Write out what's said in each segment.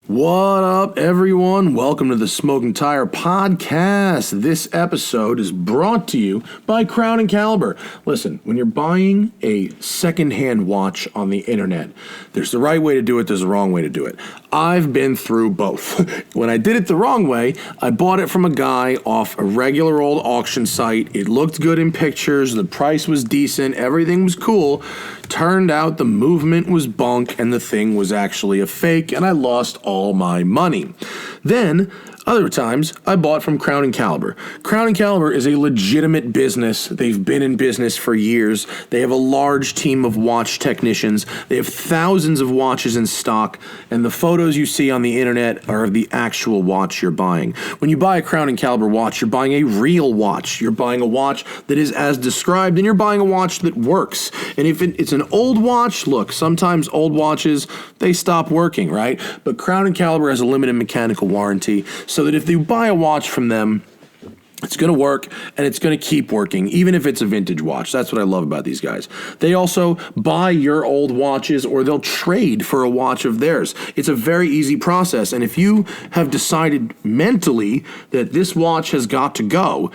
What up, everyone? Welcome to the Smoking Tire Podcast. This episode is brought to you by Crown and Caliber. Listen, when you're buying a secondhand watch on the internet, there's the right way to do it, there's the wrong way to do it. I've been through both. When I did it the wrong way, I bought it from a guy off a regular old auction site. It looked good in pictures, the price was decent, everything was cool. Turned out the movement was bunk and the thing was actually a fake, and I lost all my money. Then, other times, I bought from Crown and Caliber. Crown and Caliber is a legitimate business. They've been in business for years. They have a large team of watch technicians. They have thousands of watches in stock, and the photos you see on the internet are of the actual watch you're buying. When you buy a Crown and Caliber watch, you're buying a real watch. You're buying a watch that is as described, and you're buying a watch that works. And if it's an old watch, look, sometimes old watches, they stop working, right? But Crown and Caliber has a limited mechanical warranty, so that if you buy a watch from them, it's going to work, and it's going to keep working, even if it's a vintage watch. That's what I love about these guys. They also buy your old watches, or they'll trade for a watch of theirs. It's a very easy process, and if you have decided mentally that this watch has got to go,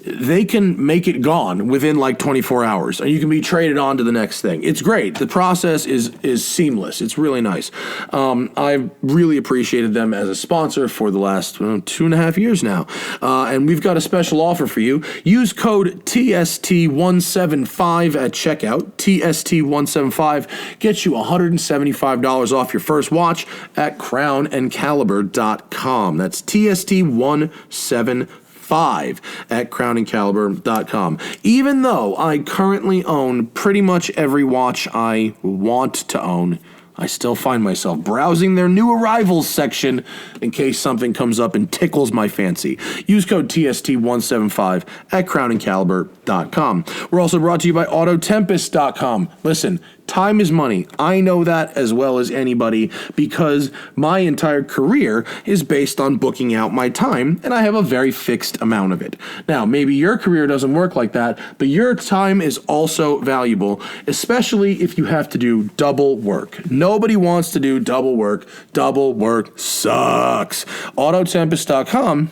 they can make it gone within like 24 hours, and you can be traded on to the next thing. It's great. The process is seamless. It's really nice. I've really appreciated them as a sponsor for the last 2.5 years now, and we've got a special offer for you. Use code TST175 at checkout. TST175 gets you $175 off your first watch at crownandcaliber.com. That's TST175 at crownandcaliber.com. Even though I currently own pretty much every watch I want to own, I still find myself browsing their new arrivals section in case something comes up and tickles my fancy. Use code TST175 at crownandcaliber.com. We're also brought to you by Autotempest.com. Listen, time is money. I know that as well as anybody because my entire career is based on booking out my time, and I have a very fixed amount of it. Now, maybe your career doesn't work like that, but your time is also valuable, especially if you have to do double work. Nobody wants to do double work. Double work sucks. Autotempest.com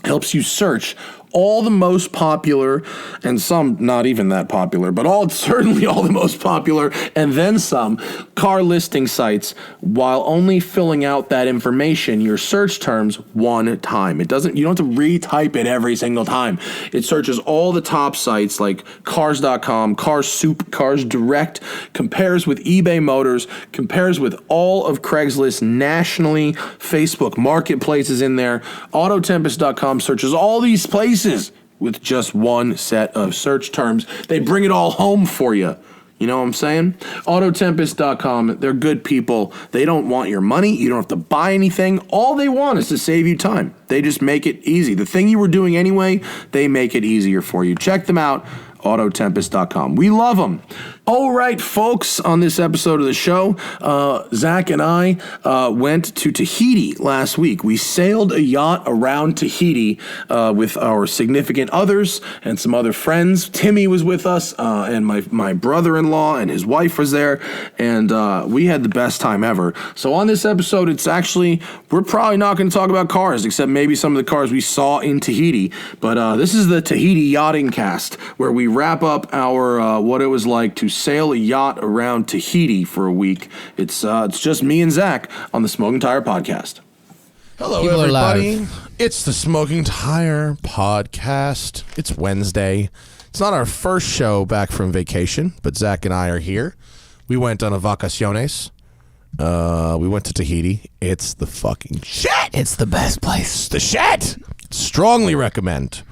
helps you search all the most popular, and some not even that popular, but certainly all the most popular, and then some, car listing sites, while only filling out that information, your search terms, one time. You don't have to retype it every single time. It searches all the top sites like Cars.com, Cars Soup, Cars Direct, compares with eBay Motors, compares with all of Craigslist nationally, Facebook Marketplace is in there. Autotempest.com searches all these places with just one set of search terms. They bring it all home for you. You know what I'm saying? Autotempest.com, they're good people. They don't want your money. You don't have to buy anything. All they want is to save you time. They just make it easy. The thing you were doing anyway, they make it easier for you. Check them out. Autotempest.com. We love them. All right, folks, on this episode of the show, Zack and I went to Tahiti last week. We sailed a yacht around Tahiti with our significant others and some other friends. Timmy was with us, and my brother-in-law and his wife was there, and we had the best time ever. So on this episode, we're probably not going to talk about cars, except maybe some of the cars we saw in Tahiti. But this is the Tahiti Yachting Cast, where we wrap up our what it was like to sail a yacht around Tahiti for a week. It's just me and Zack on the Smoking Tire Podcast. Hello, everybody. It's the Smoking Tire Podcast. It's Wednesday. It's not our first show back from vacation, but Zack and I are here. We went on a vacaciones. We went to Tahiti. It's the fucking shit. It's the best place. It's the shit. Strongly recommend.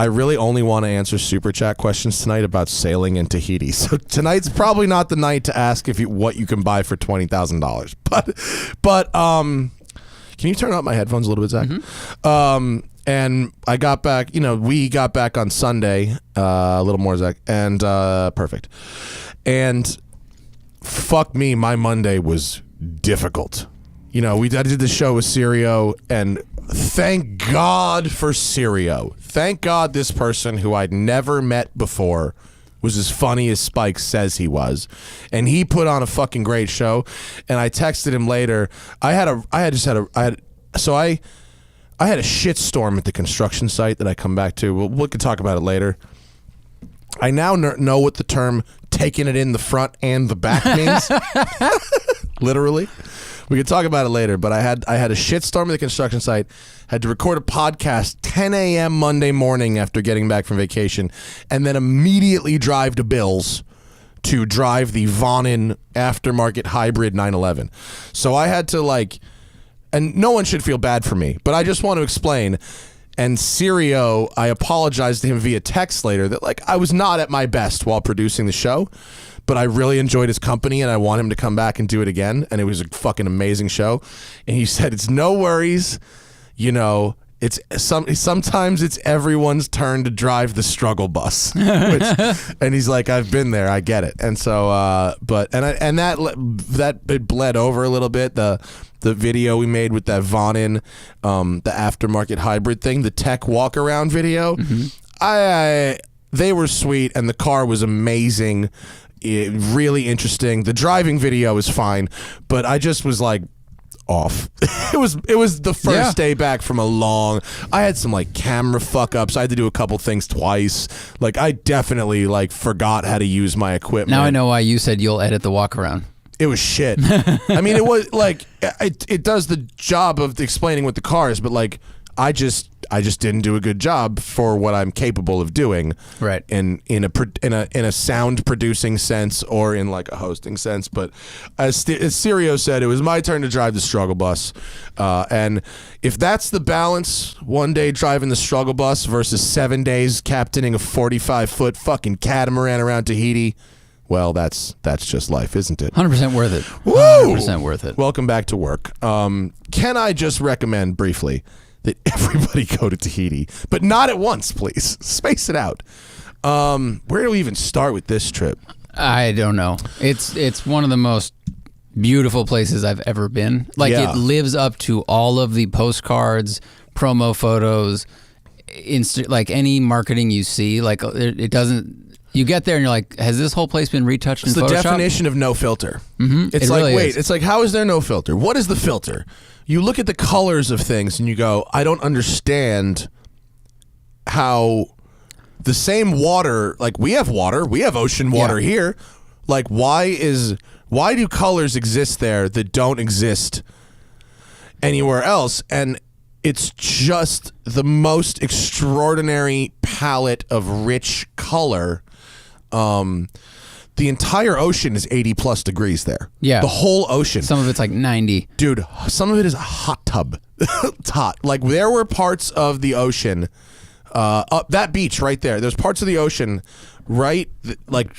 I really only want to answer super chat questions tonight about sailing in Tahiti. So tonight's probably not the night to ask what you can buy for $20,000. But can you turn up my headphones a little bit, Zack? Mm-hmm. And I got back. We got back on Sunday. A little more, Zack, and perfect. And fuck me, my Monday was difficult. I did the show with Sirio, and thank God for Sirio. Thank God this person who I'd never met before was as funny as Spike says he was, and he put on a fucking great show. And I texted him later. I had a shitstorm at the construction site that I come back to. We could talk about it later. I now know what the term "taking it in the front and the back" means. Literally. We could talk about it later, but I had a shitstorm at the construction site, had to record a podcast 10 a.m. Monday morning after getting back from vacation, and then immediately drive to Bill's to drive the Vonin aftermarket hybrid 911. So I had to and no one should feel bad for me, but I just want to explain. And Sirio, I apologized to him via text later that I was not at my best while producing the show, but I really enjoyed his company and I want him to come back and do it again. And it was a fucking amazing show. And he said, it's no worries. It's sometimes it's everyone's turn to drive the struggle bus. And he's like, I've been there. I get it. And so, that it bled over a little bit. The video we made with that Vonin, the aftermarket hybrid thing, the tech walk around video, they were sweet, and the car was amazing, really interesting. The driving video was fine, but I just was off. It was the first day back from a long. I had some camera fuck ups. I had to do a couple things twice. I definitely forgot how to use my equipment. Now I know why you said you'll edit the walk around. It was shit. I mean, it was it does the job of explaining what the car is, but I just didn't do a good job for what I'm capable of doing. Right. In a sound producing sense or in a hosting sense. But as Sirio said, it was my turn to drive the struggle bus. And if that's the balance, one day driving the struggle bus versus 7 days captaining a 45-foot fucking catamaran around Tahiti, well, that's just life, isn't it? 100% worth it. Woo! 100% worth it. Welcome back to work. Can I just recommend briefly that everybody go to Tahiti, but not at once, please. Space it out. Where do we even start with this trip? I don't know. It's one of the most beautiful places I've ever been. It lives up to all of the postcards, promo photos, any marketing you see. It doesn't. You get there and you're like, has this whole place been retouched in Photoshop? It's the definition of no filter. Mm-hmm. It's it's how is there no filter? What is the filter? You look at the colors of things and you go, I don't understand how the same water, we have ocean water here. Why do colors exist there that don't exist anywhere else? And it's just the most extraordinary palette of rich color. The entire ocean is 80 plus degrees there. Yeah. The whole ocean. Some of it's 90. Dude, some of it is a hot tub. It's hot. There were parts of the ocean, up that beach right there. There's parts of the ocean right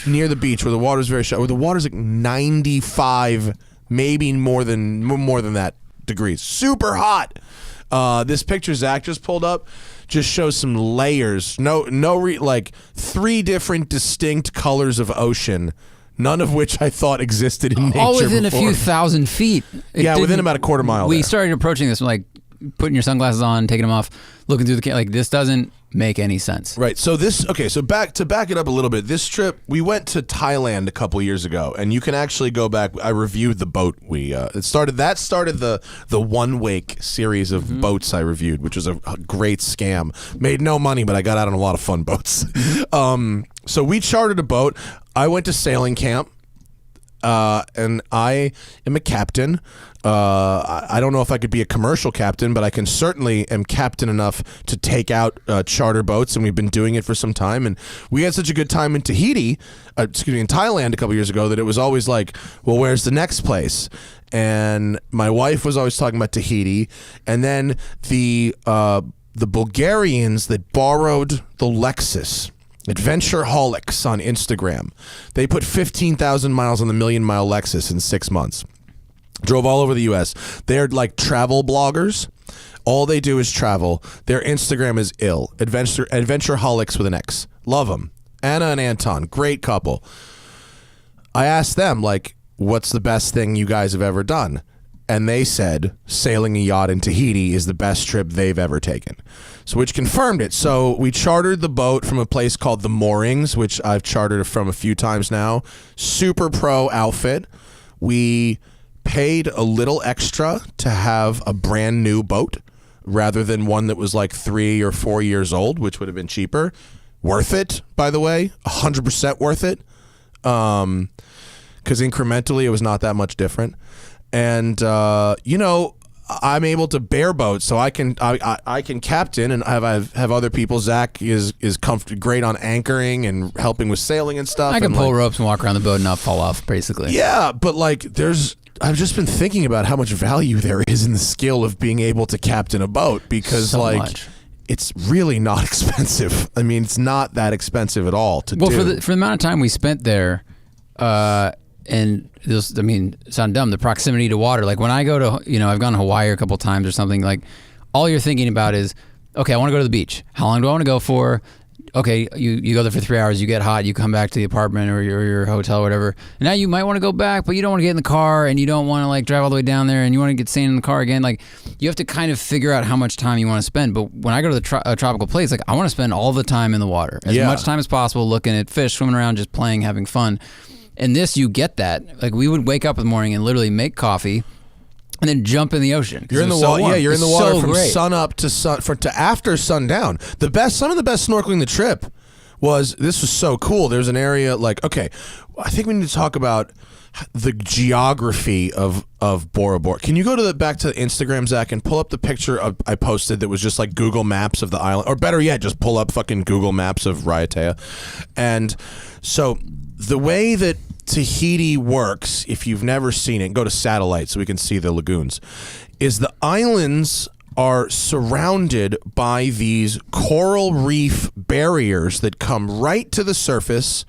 near the beach where the water's very shallow, where the water's 95, maybe more than that degrees. Super hot. This picture Zack just pulled up just shows some layers. Three different distinct colors of ocean, none of which I thought existed in nature. All within before. A few thousand feet. Within about a quarter mile. We started approaching this putting your sunglasses on, taking them off, looking through the this doesn't make any sense. Right. So back it up a little bit. This trip, we went to Thailand a couple years ago, and you can actually go back. I reviewed the boat. It started the 1 wake series of boats I reviewed, which was a great scam. Made no money, but I got out on a lot of fun boats. So we chartered a boat. I went to sailing camp. And I am a captain. I don't know if I could be a commercial captain, but I can certainly am captain enough to take out charter boats, and we've been doing it for some time. And we had such a good time in in Thailand a couple years ago that it was always well, where's the next place? And my wife was always talking about Tahiti, and then the Bulgarians that borrowed the Lexus. Adventureholics on Instagram. They put 15,000 miles on the million-mile Lexus in 6 months. Drove all over the U.S. They're travel bloggers. All they do is travel. Their Instagram is ill. Adventureholics with an X. Love them. Anna and Anton, great couple. I asked them, what's the best thing you guys have ever done? and they said sailing a yacht in Tahiti is the best trip they've ever taken. So which confirmed it. So we chartered the boat from a place called The Moorings, which I've chartered from a few times now. Super pro outfit. We paid a little extra to have a brand new boat rather than one that was like 3 or 4 years old, which would have been cheaper. Worth it, by the way, 100% worth it. Because incrementally it was not that much different. And, I'm able to bareboat, so I can captain and have other people. Zach is great on anchoring and helping with sailing and stuff. I can pull ropes and walk around the boat and not fall off, basically. Yeah, but I've just been thinking about how much value there is in the skill of being able to captain a boat because much. It's really not expensive. I mean, it's not that expensive at all to do. Well, for the amount of time we spent there, and this, I mean, sound dumb, the proximity to water. Like when I go to, I've gone to Hawaii a couple times or something, like all you're thinking about is, okay, I want to go to the beach. How long do I want to go for? Okay, you go there for 3 hours, you get hot, you come back to the apartment or your hotel or whatever. And now you might want to go back, but you don't want to get in the car and you don't want to like drive all the way down there and you want to get sand in the car again. Like you have to kind of figure out how much time you want to spend. But when I go to the tropical place, like I want to spend all the time in the water, as much time as possible, looking at fish, swimming around, just playing, having fun. And this, you get that. Like we would wake up in the morning and literally make coffee and then jump in the ocean. You're in the water. Yeah, you're in the water from sun up to after sundown. Some of the best snorkeling the trip was so cool. There's an area like, okay, I think we need to talk about the geography of Bora Bora. Can you go back to Instagram, Zach, and pull up the picture I posted that was just like Google Maps of the island, or better yet, just pull up fucking Google Maps of Raiatea. And so the way that Tahiti works, if you've never seen it, go to satellite so we can see the lagoons, is the islands are surrounded by these coral reef barriers that come right to the surface.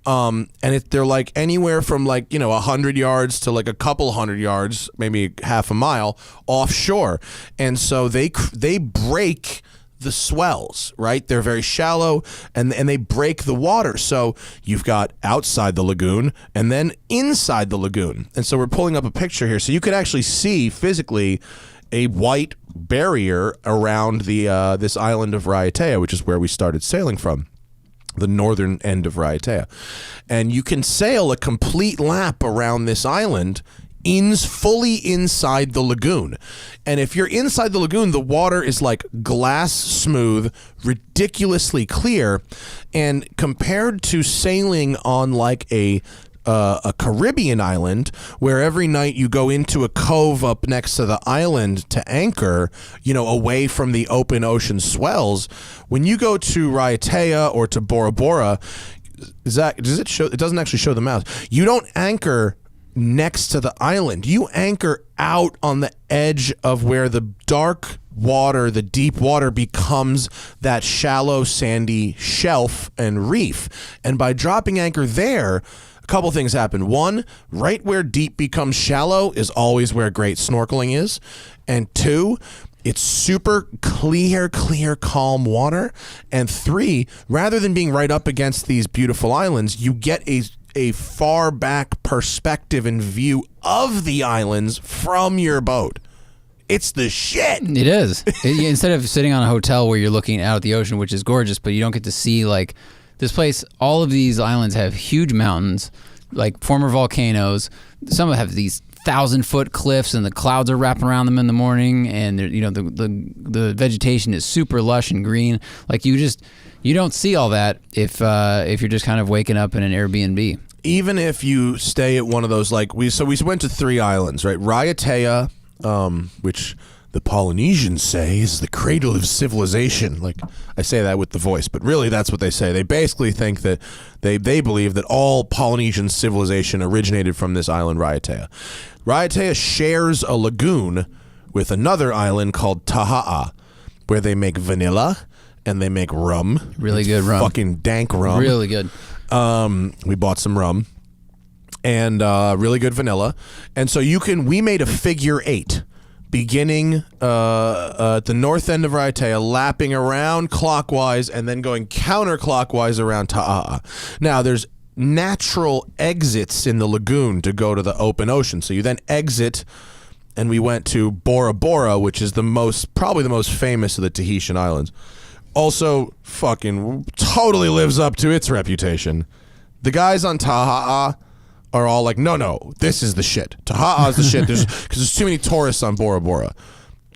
And they're like anywhere from 100 yards to like a couple hundred yards, maybe half a mile offshore. And so they break the swells, right? They're very shallow and they break the water. So you've got outside the lagoon and then inside the lagoon. And so we're pulling up a picture here. So you could actually see physically a white barrier around the this island of Raiatea, which is where we started sailing from, the northern end of Raiatea. And you can sail a complete lap around this island fully inside the lagoon. And if you're inside the lagoon, the water is like glass smooth, ridiculously clear. And compared to sailing on like a Caribbean island where every night you go into a cove up next to the island to anchor, away from the open ocean swells, when you go to Raiatea or to Bora Bora, Zach, it doesn't actually show the maps. You don't anchor next to the island. You anchor out on the edge of where the dark water, the deep water, becomes that shallow sandy shelf and reef. And by dropping anchor there, a couple things happen. One, right where deep becomes shallow is always where great snorkeling is. And two, it's super clear, calm water. And three, rather than being right up against these beautiful islands, you get a far back perspective and view of the islands from your boat. It's the shit. It is. Instead of sitting on a hotel where you're looking out at the ocean, which is gorgeous, but you don't get to see like this place. All of these islands have huge mountains, like former volcanoes. Some have these 1,000-foot cliffs, and the clouds are wrapping around them in the morning, and the vegetation is super lush and green. Like you don't see all that if you're just kind of waking up in an Airbnb. Even if you stay at one of those, we went to 3 islands, right? Raiatea, which the Polynesians say is the cradle of civilization. Like I say that with the voice, but really that's what they say. They basically think that they believe that all Polynesian civilization originated from this island, Raiatea. Raiatea shares a lagoon with another island called Taha'a, where they make vanilla and they make rum. Really good rum. Fucking dank rum. Really good. We bought some rum and really good vanilla. And so we made a figure 8 beginning at the north end of Raiatea, lapping around clockwise and then going counterclockwise around Taha'a. Now there's natural exits in the lagoon to go to the open ocean. So you then exit and we went to Bora Bora, which is probably the most famous of the Tahitian islands. Also, fucking totally lives up to its reputation. The guys on Taha'a are all like, no, this is the shit. Taha'a is the shit. Because there's too many tourists on Bora Bora.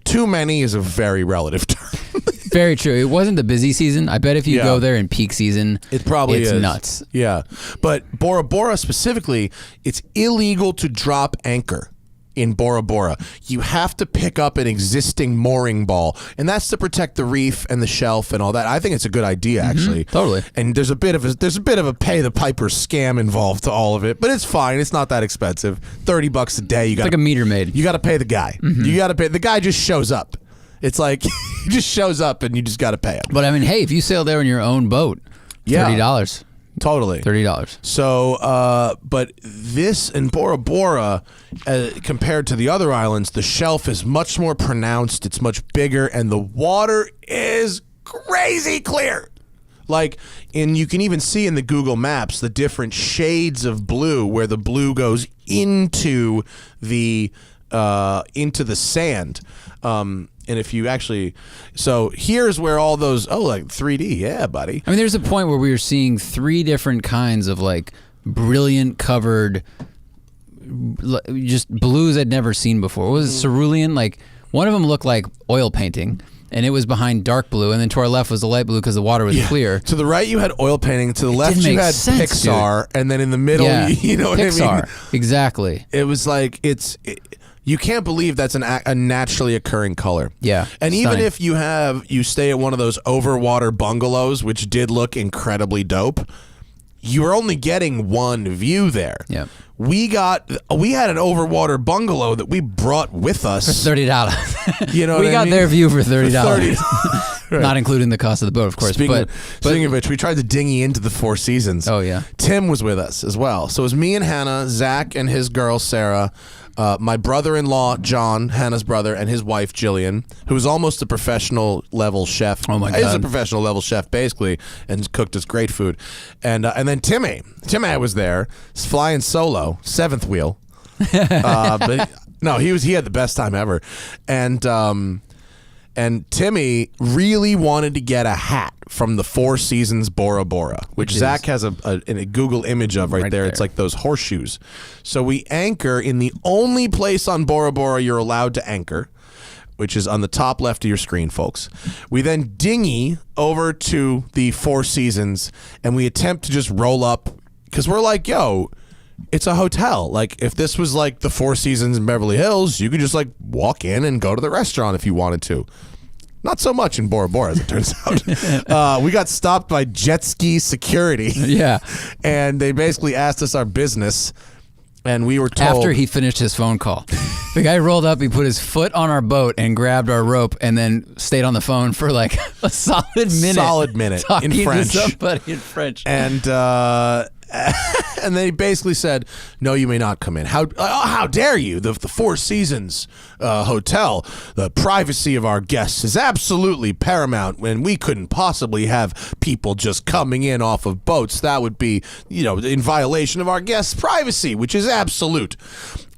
Too many is a very relative term. Very true. It wasn't the busy season. I bet if you go there in peak season, it probably it's is nuts. Yeah. But Bora Bora specifically, it's illegal to drop anchor in Bora Bora. You have to pick up an existing mooring ball, and that's to protect the reef and the shelf and all that. I think it's a good idea, actually. Totally. And there's a bit of a pay the piper scam involved to all of it, but it's fine. It's not that expensive. $30 a day. It's like a meter maid. You got to pay the guy. You got to pay. The guy just shows up. It's like he just shows up, and you just got to pay him. But I mean, hey, if you sail there in your own boat, $30. Totally. $30. So, but this in Bora Bora, compared to the other islands, the shelf is much more pronounced. It's much bigger, and the water is crazy clear. Like, you can even see in the Google Maps the different shades of blue, where the blue goes into the sand. And if you actually, so here's where all those, like 3D, yeah, buddy. I mean, there's a point where we were seeing 3 different kinds of like brilliant covered, just blues I'd never seen before. What was it, cerulean? Like one of them looked like oil painting, and it was behind dark blue, and then to our left was the light blue because the water was clear. To the right you had oil painting, to the left you had Pixar, and then in the middle, you know what Pixar. I mean? Exactly. It was like, you can't believe that's a naturally occurring color. Yeah. And even if you stay at one of those overwater bungalows, which did look incredibly dope, you were only getting one view there. Yeah. We had an overwater bungalow that we brought with us for $30. You know, we got their view for $30. Right. Not including the cost of the boat, of course. Speaking of which, we tried to dinghy into the Four Seasons. Oh yeah. Tim was with us as well. So it was me and Hannah, Zack and his girl Sarah, my brother-in-law John, Hannah's brother, and his wife Jillian, who was almost a professional level chef. Oh my God. He's a professional level chef basically, and cooked us great food. And then Timmy was there, flying solo, 7th wheel. But no, he had the best time ever. And Timmy really wanted to get a hat from the Four Seasons Bora Bora, which Zack has a Google image of right there. It's like those horseshoes. So we anchor in the only place on Bora Bora you're allowed to anchor, which is on the top left of your screen, folks. We then dinghy over to the Four Seasons, and we attempt to just roll up, because we're like, yo, it's a hotel. Like, if this was like the Four Seasons in Beverly Hills, you could just like walk in and go to the restaurant if you wanted to. Not so much in Bora Bora, as it turns out. We got stopped by jet ski security. Yeah. And they basically asked us our business, and we were told... After he finished his phone call. The guy rolled up, he put his foot on our boat and grabbed our rope and then stayed on the phone for like a solid minute. In French. To somebody in French. And they basically said, no, you may not come in. How dare you? The Four Seasons hotel, the privacy of our guests is absolutely paramount, and we couldn't possibly have people just coming in off of boats. That would be, in violation of our guests' privacy, which is absolute.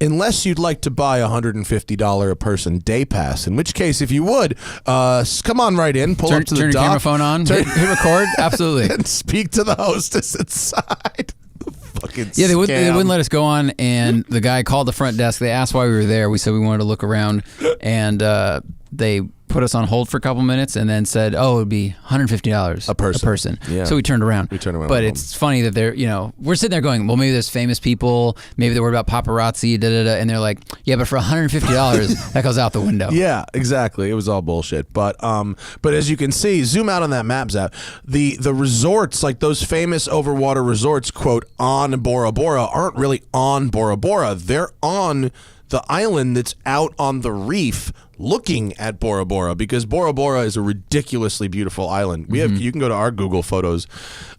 Unless you'd like to buy $150 a person day pass, in which case, if you would, come on right in, pull up to the turn dock. Turn your camera phone on, hit record, absolutely. And speak to the hostess inside. Fucking yeah, they scam. wouldn't let us go on, and the guy called the front desk. They asked why we were there. We said we wanted to look around, and they put us on hold for a couple minutes and then said, it would be $150 a person. Yeah. So we turned around. But it's funny that they're, we're sitting there going, well, maybe there's famous people, maybe they're worried about paparazzi, and they're like, yeah, but for $150, that goes out the window. Yeah, exactly. It was all bullshit. But as you can see, zoom out on that map, Zap. The resorts, like those famous overwater resorts, quote, on Bora Bora, aren't really on Bora Bora. They're on the island that's out on the reef looking at Bora Bora, because Bora Bora is a ridiculously beautiful island. We have, you can go to our Google Photos.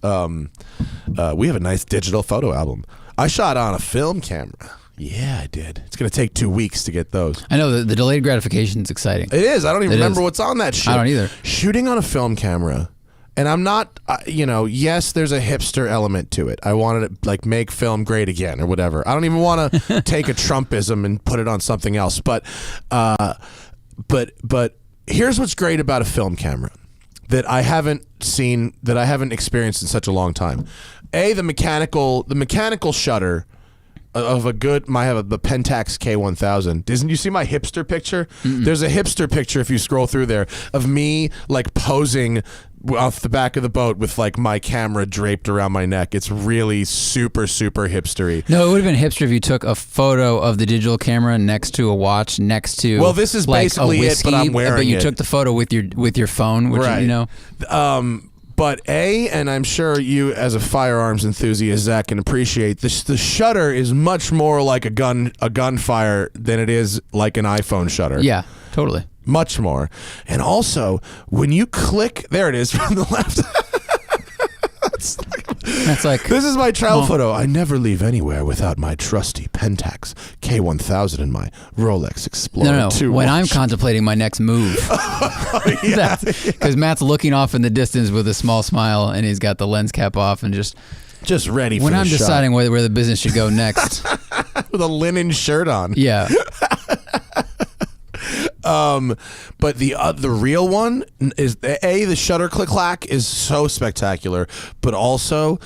We have a nice digital photo album. I shot on a film camera. Yeah, I did. It's going to take 2 weeks to get those. I know the delayed gratification is exciting. It is. I don't even remember what's on that shit. I don't either. Shooting on a film camera And I'm not, yes, there's a hipster element to it. I wanted to like make film great again or whatever. I don't even want to take a Trumpism and put it on something else. But here's what's great about a film camera that I haven't experienced in such a long time. The mechanical shutter of a good, I have the Pentax K1000. Didn't you see my hipster picture? Mm-mm. There's a hipster picture if you scroll through there of me like posing off the back of the boat with like my camera draped around my neck. It's really super, super hipstery. No, it would have been hipster if you took a photo of the digital camera next to a watch, next to well, this is like basically a whiskey, it, but I'm wearing it. But you took the photo with your phone, which right. But and I'm sure you as a firearms enthusiast, Zach, can appreciate this. The shutter is much more like a gunfire than it is like an iPhone shutter. Yeah, totally. Much more. And also, when you click, there it is from the left. That's like, this is my travel photo. I never leave anywhere without my trusty Pentax K1000 and my Rolex Explorer 2 when watch. I'm contemplating my next move. Because Matt's looking off in the distance with a small smile, and he's got the lens cap off and just ready for when the I'm shot. deciding where the business should go next. With a linen shirt on. Yeah. But the real one is the shutter click clack is so spectacular, but also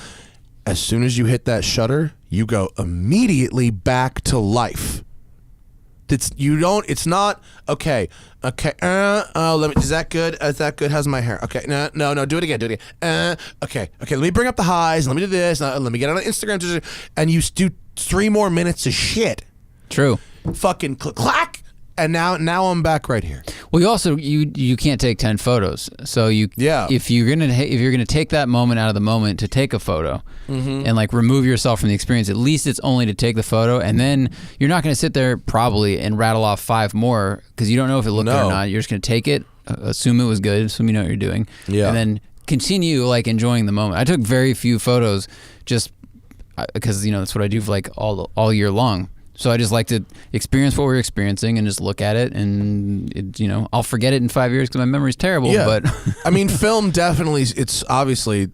as soon as you hit that shutter, you go immediately back to life. It's not okay. Let me. Is that good? Is that good? How's my hair? Okay, no. Do it again. Okay. Let me bring up the highs. Let me do this. Let me get on Instagram. And you do 3 more minutes of shit. True. Fucking click clack. And now I'm back right here. Well, you also you can't take 10 photos, so if you're gonna take that moment out of the moment to take a photo, and like remove yourself from the experience, at least it's only to take the photo, and then you're not gonna sit there probably and rattle off 5 more because you don't know if it looked good or not. You're just gonna take it, assume it was good, assume you know what you're doing, and then continue like enjoying the moment. I took very few photos just because that's what I do for like all year long. So I just like to experience what we're experiencing and just look at it, and I'll forget it in 5 years because my memory's terrible. Yeah. But I mean, film definitely, it's obviously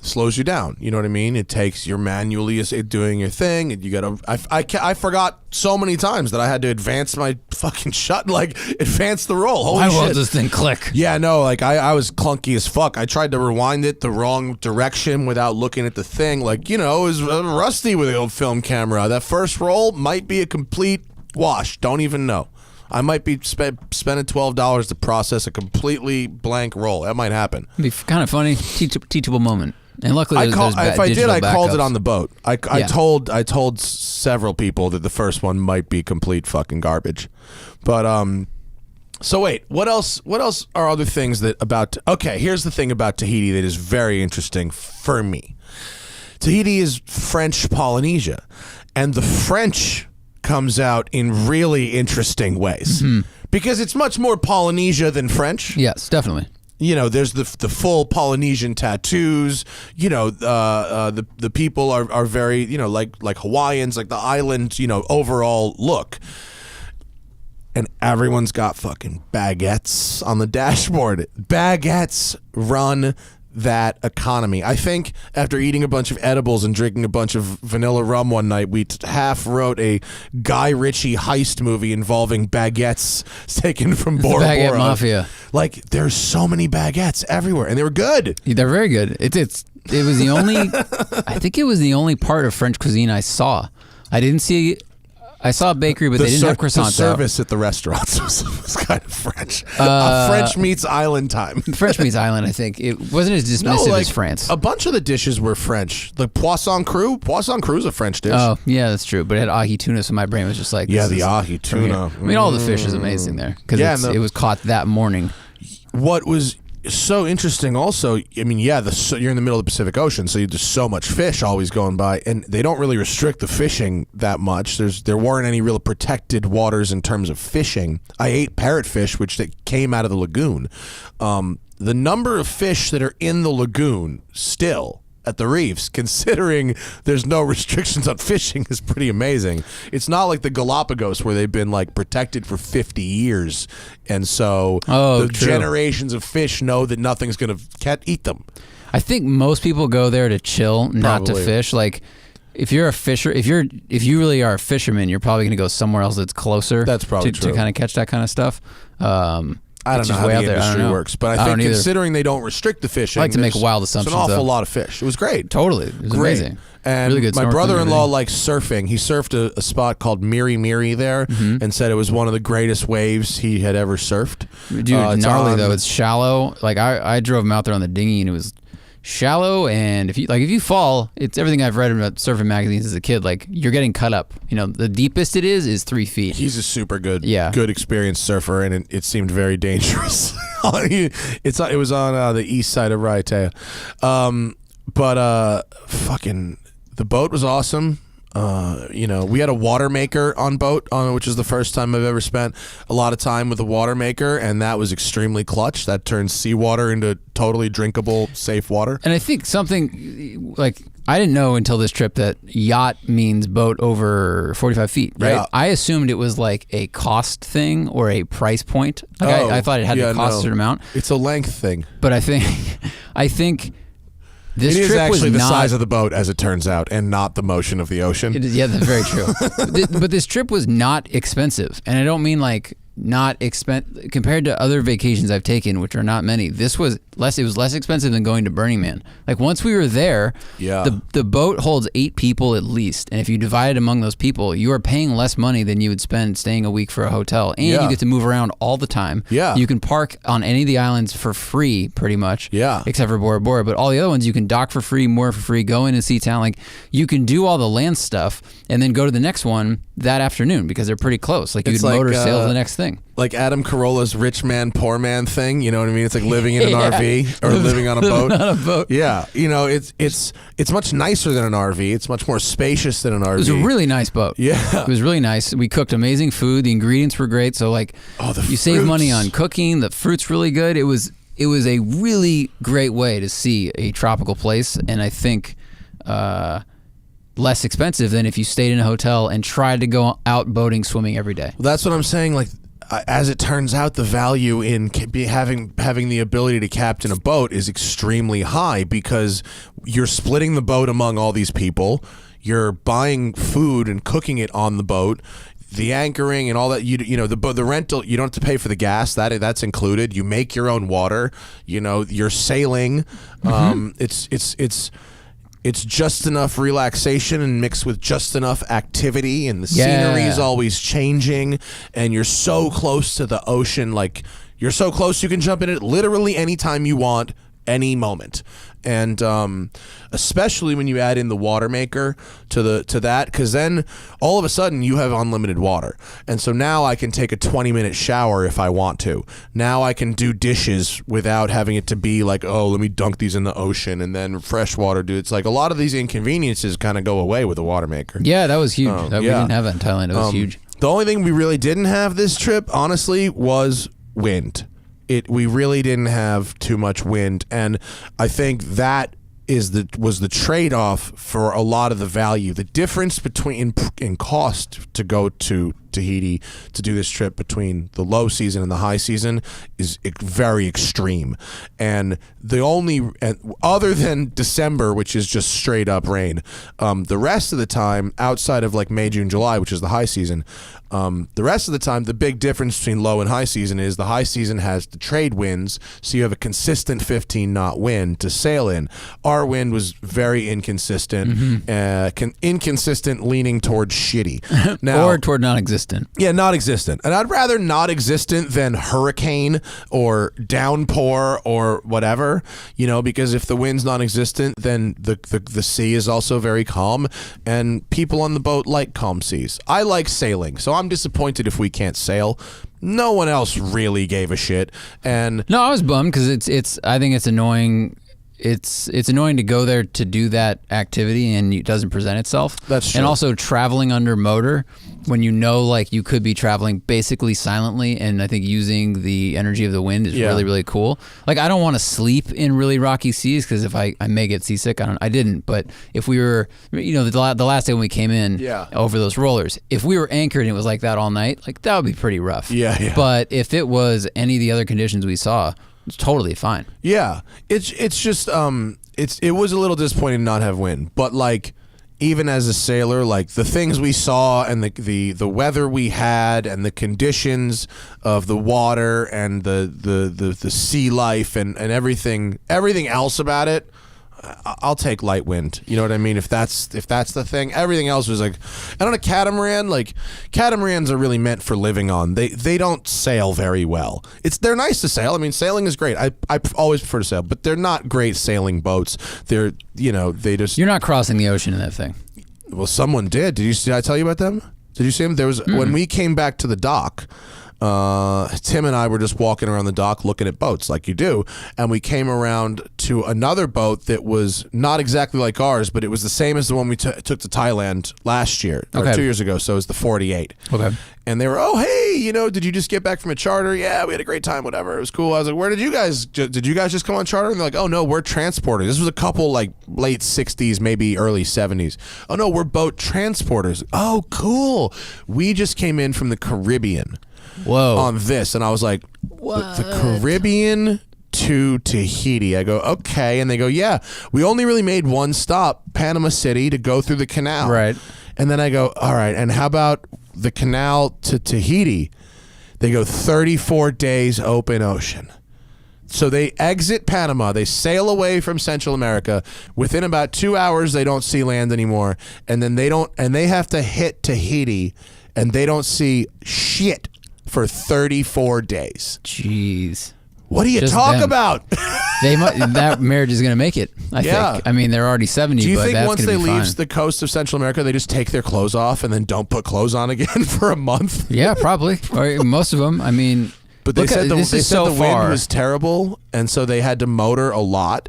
slows you down. You know what I mean? It takes you're manually doing your thing, and you gotta. I forgot so many times that I had to advance my fucking shot, like advance the roll. Holy shit! Why won't this thing click? Yeah, no, like I was clunky as fuck. I tried to rewind it the wrong direction without looking at the thing. Like it was rusty with the old film camera. That first roll might be a complete wash. Don't even know. I might be spending $12 to process a completely blank roll. That might happen. It'd be kind of funny, teachable moment. And luckily, if I did, I called it on the boat. I told several people that the first one might be complete fucking garbage. But so wait, what else are other things that about? Okay, here's the thing about Tahiti that is very interesting for me. Tahiti is French Polynesia, and the French comes out in really interesting ways because it's much more Polynesia than French. Yes, definitely. There's the full Polynesian tattoos. The people are very like Hawaiians, like the island overall look. And everyone's got fucking baguettes on the dashboard. Baguettes run that economy. I think after eating a bunch of edibles and drinking a bunch of vanilla rum one night, we half wrote a Guy Ritchie heist movie involving baguettes taken from Bora Bora. Baguette Mafia. Like there's so many baguettes everywhere, and they were good. They're very good. It was the only. I think it was the only part of French cuisine I saw. I saw a bakery, but they didn't have croissants. The service at the restaurants was kind of French. French meets island time. French meets island, I think. It wasn't as dismissive as France. A bunch of the dishes were French. The poisson cru. Poisson cru is a French dish. Oh, yeah, that's true. But it had ahi tuna, so my brain was just like... Yeah, the ahi tuna. I mean, all the fish is amazing there because it was caught that morning. What was so interesting also, I mean, you're in the middle of the Pacific Ocean, so there's so much fish always going by, and they don't really restrict the fishing that much. There weren't any real protected waters in terms of fishing. I ate parrotfish, which that came out of the lagoon. The number of fish that are in the lagoon still at the reefs, considering there's no restrictions on fishing, is pretty amazing. It's not like the Galapagos where they've been like protected for 50 years, and so the generations of fish know that nothing's going to eat them. I think most people go there to chill, not to fish. Like, if you're a fisher, if you really are a fisherman, you're probably going to go somewhere else that's closer. That's probably to kind of catch that kind of stuff. I don't know how the industry works, but I think considering they don't restrict the fishing, I like to make wild assumptions. It's an awful lot of fish. It was great. Totally. It was amazing. And really good my brother-in-law likes surfing. He surfed a spot called Miri Miri there, and said it was one of the greatest waves he had ever surfed. Dude, gnarly though. It's shallow. Like I drove him out there on the dinghy, and it was shallow, and if you fall, it's everything I've read about surfing magazines as a kid. Like, you're getting cut up. You know, the deepest it is 3 feet. He's a super good experienced surfer, and it seemed very dangerous. It was on the east side of Raiatea, but fucking the boat was awesome. We had a water maker on boat, which is the first time I've ever spent a lot of time with a water maker, and that was extremely clutch. That turns seawater into totally drinkable, safe water. And I think something like, I didn't know until this trip that yacht means boat over 45 feet, right? Yeah. I assumed it was like a cost thing or a price point. Like I thought it had to cost a certain amount. It's a length thing. But I think this it is trip actually was the size of the boat, as it turns out, and not the motion of the ocean. Yeah, that's very true. But this trip was not expensive, and I don't mean like not expensive compared to other vacations I've taken, which are not many. This was less. It was less expensive than going to Burning Man. Like, once we were there, the boat holds 8 people at least, and if you divide it among those people, you are paying less money than you would spend staying a week for a hotel, and you get to move around all the time. Yeah, you can park on any of the islands for free, pretty much. Yeah, except for Bora Bora, but all the other ones you can dock for free, moor for free, go in and see town. Like, you can do all the land stuff and then go to the next one that afternoon because they're pretty close. Like, you could motor sail to the next thing. Like Adam Carolla's rich man, poor man thing, you know what I mean? It's like living in an RV or living on a boat. On a boat. Yeah, it's much nicer than an RV. It's much more spacious than an RV. It was a really nice boat. Yeah, it was really nice. We cooked amazing food. The ingredients were great. So like, you save money on cooking. The fruit's really good. It was a really great way to see a tropical place, and I think less expensive than if you stayed in a hotel and tried to go out boating, swimming every day. Well, that's what I'm saying. Like, as it turns out, the value in having the ability to captain a boat is extremely high, because you're splitting the boat among all these people. You're buying food and cooking it on the boat. The anchoring and all that, the rental, you don't have to pay for the gas. That's included. You make your own water. You're sailing. It's just enough relaxation and mixed with just enough activity, and the scenery is always changing, and you're so close to the ocean. Like, you're so close you can jump in it literally anytime you want, any moment. And especially when you add in the water maker to that, because then all of a sudden you have unlimited water. And so now I can take a 20-minute shower if I want to. Now I can do dishes without having it to be like, oh, let me dunk these in the ocean and then fresh water. Dude, it's like a lot of these inconveniences kind of go away with the water maker. Yeah, that was huge. We didn't have that in Thailand. It was huge. The only thing we really didn't have this trip, honestly, was wind. We really didn't have too much wind, and I think that was the trade-off for a lot of the value. The difference between in cost to go to Tahiti to do this trip between the low season and the high season is very extreme. And other than December, which is just straight up rain, the rest of the time, outside of like May, June, July, which is the high season, the rest of the time, the big difference between low and high season is the high season has the trade winds, so you have a consistent 15-knot wind to sail in. Our wind was very inconsistent, inconsistent, leaning towards shitty. Now, or toward non-existent. Yeah, not existent. And I'd rather not existent than hurricane or downpour or whatever, because if the wind's non-existent, then the sea is also very calm, and people on the boat like calm seas. I like sailing, so I'm disappointed if we can't sail. No one else really gave a shit. And no, I was bummed because it's I think it's annoying it's annoying to go there to do that activity and it doesn't present itself. That's true. And also traveling under motor when you know like you could be traveling basically silently, and I think using the energy of the wind is really, really cool. Like I don't want to sleep in really rocky seas because if I may get seasick. I didn't, but if we were, the last day when we came in over those rollers, if we were anchored and it was like that all night, like that would be pretty rough. Yeah. But if it was any of the other conditions we saw, it's totally fine. Yeah, it's just it was a little disappointing to not have wind, but like even as a sailor, like the things we saw and the weather we had and the conditions of the water and the sea life and everything else about it, I'll take light wind. You know what I mean? If that's the thing, everything else was like, and on a catamaran, like catamarans are really meant for living on. They don't sail very well. They're nice to sail. I mean, sailing is great. I always prefer to sail, but they're not great sailing boats. They're, they just. You're not crossing the ocean in that thing. Well, someone did. Did I tell you about them? Did you see them? There was when we came back to the dock. Tim and I were just walking around the dock looking at boats like you do, and we came around to another boat that was not exactly like ours, but it was the same as the one we took to Thailand last year or 2 years ago. So it was the 48. Okay. And they were, oh hey, did you just get back from a charter? Yeah, we had a great time. Whatever, it was cool. I was like, where did you guys just come on charter? And they're like, oh no, we're transporters. This was a couple like late 60s, maybe early 70s. Oh no, we're boat transporters. Oh cool. We just came in from the Caribbean. Whoa. On this, and I was like, the Caribbean to Tahiti. I go, okay, and they go, yeah, we only really made one stop, Panama City, to go through the canal. Right. And then I go, all right, and how about the canal to Tahiti? They go 34 days open ocean. So they exit Panama, they sail away from Central America. Within about 2 hours, they don't see land anymore, and then they have to hit Tahiti, and they don't see shit for 34 days. Jeez. What do you talk about? That marriage is going to make it, I think. I mean, they're already 70, do you but think that's once they leave leave the coast of Central America, they just take their clothes off and then don't put clothes on again for a month? Yeah, probably. Or most of them. I mean, but they said the wind was terrible, and so they had to motor a lot.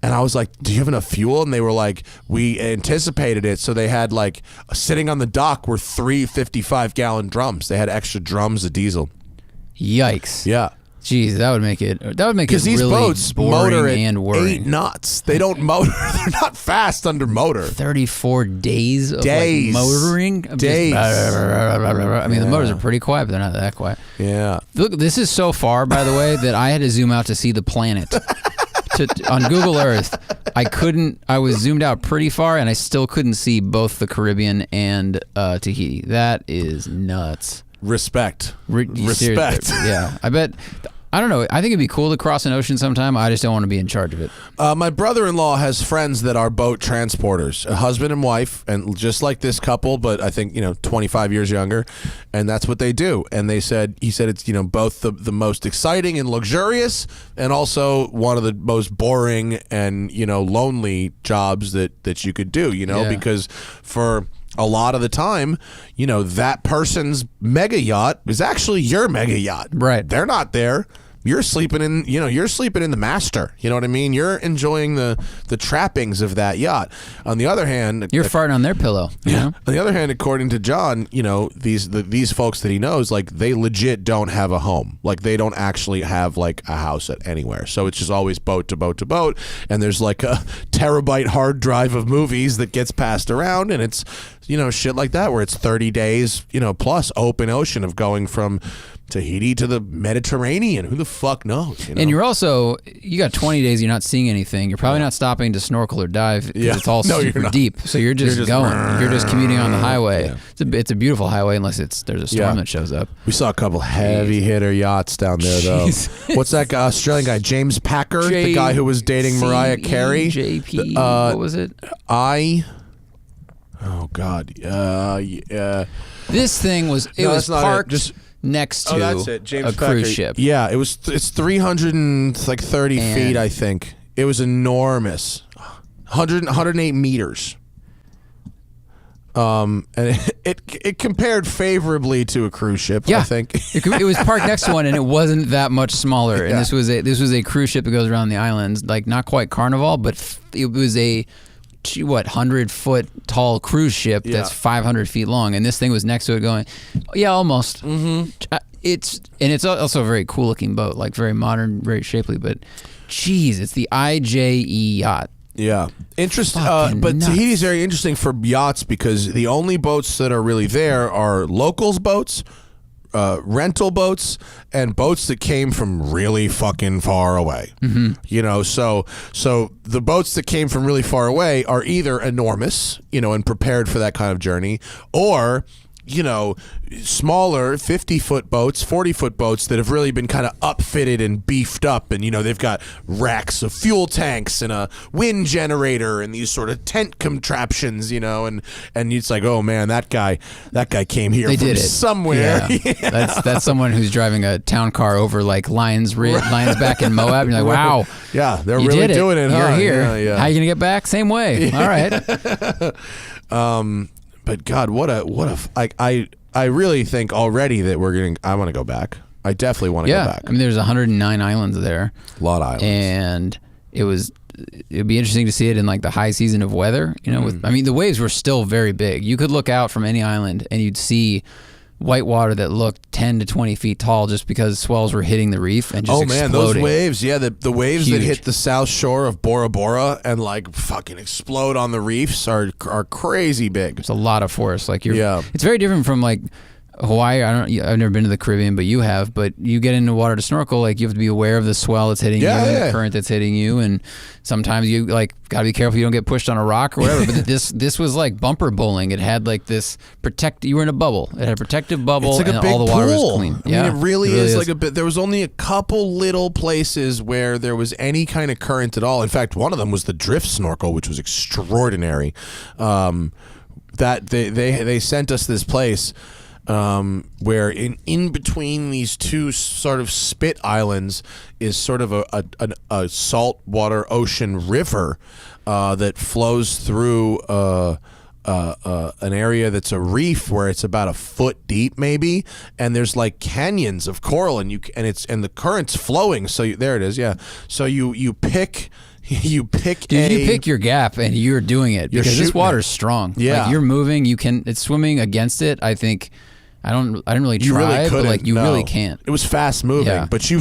And I was like, do you have enough fuel? And they were like, we anticipated it. So they had like, sitting on the dock were 3 55-gallon drums. They had extra drums of diesel. Yikes. Yeah. Jeez, that would make it because these really boats boring motor at and worrying. 8 knots. They don't motor. They're not fast under motor. 34 days of like motoring. Days. I mean, the motors are pretty quiet, but they're not that quiet. Yeah. Look, this is so far, by the way, that I had to zoom out to see the planet. On Google Earth, I was zoomed out pretty far, and I still couldn't see both the Caribbean and Tahiti. That is nuts. Respect. Respect. Yeah. I don't know. I think it'd be cool to cross an ocean sometime. I just don't want to be in charge of it. My brother-in-law has friends that are boat transporters, a husband and wife, and just like this couple, but I think 25 years younger, and that's what they do. And he said it's both the most exciting and luxurious, and also one of the most boring and lonely jobs that you could do. Because for a lot of the time, that person's mega yacht is actually your mega yacht. Right. They're not there. You're sleeping in, you're sleeping in the master. You know what I mean? You're enjoying the trappings of that yacht. On the other hand, you're farting on their pillow. Yeah. On the other hand, according to John, these folks that he knows, like they legit don't have a home. Like they don't actually have like a house at anywhere. So it's just always boat to boat to boat. And there's like a terabyte hard drive of movies that gets passed around, and it's shit like that where it's 30 days, plus open ocean of going from Tahiti to the Mediterranean. Who the fuck knows? And you got 20 days you're not seeing anything. You're probably not stopping to snorkel or dive because it's all super deep. So you're just going. You're just commuting on the highway. Yeah. It's a beautiful highway unless there's a storm that shows up. We saw a couple heavy hitter yachts down there though. What's that guy, Australian guy, James Packer, the guy who was dating Mariah Carey? JP. What was it? Oh God. Yeah. This thing was parked next to that's it. James a cruise ship. Yeah, it's 330 feet, I think. It was enormous. 108 meters. And it compared favorably to a cruise ship. Yeah. I think It was parked next to one, and it wasn't that much smaller. And this was a cruise ship that goes around the islands, like not quite Carnival, but it was a 100-foot tall cruise ship that's 500 feet long, and this thing was next to it going, almost. Mm-hmm. It's also a very cool looking boat, like very modern, very shapely. But, geez, it's the IJE yacht. Yeah, interesting. But nuts. Tahiti's very interesting for yachts because the only boats that are really there are locals boats, rental boats, and boats that came from really fucking far away. Mm-hmm. You know, so the boats that came from really far away are either enormous, you know, and prepared for that kind of journey, or, you know, smaller 50-foot boats, 40-foot boats that have really been kind of upfitted and beefed up, and, you know, they've got racks of fuel tanks and a wind generator and these sort of tent contraptions, you know, and it's like, oh man, that guy came here from somewhere. Yeah. That's someone who's driving a town car over like Lions back in Moab. You're like, wow, yeah, they're really doing it. You're huh? here. Yeah. How you gonna get back? Same way. All right. But God, I really think already that I want to go back. I definitely want to go back. I mean, there's 109 islands there. A lot of islands. And it'd be interesting to see it in like the high season of weather. You know, I mean, the waves were still very big. You could look out from any island and you'd see white water that looked 10 to 20 feet tall just because swells were hitting the reef and just exploding. Those waves, the waves Huge. that hit the south shore of Bora Bora and like fucking explode on the reefs are crazy big. There's a lot of force. Like it's very different from like Hawaii. I've never been to the Caribbean, but you have. But you get into water to snorkel, like you have to be aware of the swell that's hitting you, and the current that's hitting you, and sometimes you like gotta be careful you don't get pushed on a rock or whatever. But this was like bumper bowling. It had like this you were in a bubble. It had a protective bubble, it's like and a big all the water pool. was clean. I mean, it really is like a bit. There was only a couple little places where there was any kind of current at all. In fact, one of them was the drift snorkel, which was extraordinary. That they sent us this place. Where in between these two sort of spit islands is sort of a saltwater ocean river that flows through an area that's a reef where it's about a foot deep maybe, and there's like canyons of coral and the current's flowing. So there it is, yeah. So you pick. You pick your gap and you're doing it because this water's strong. Yeah, like you're moving. It's swimming against it. I think. I didn't really try, but like you really can't. It was fast moving, but you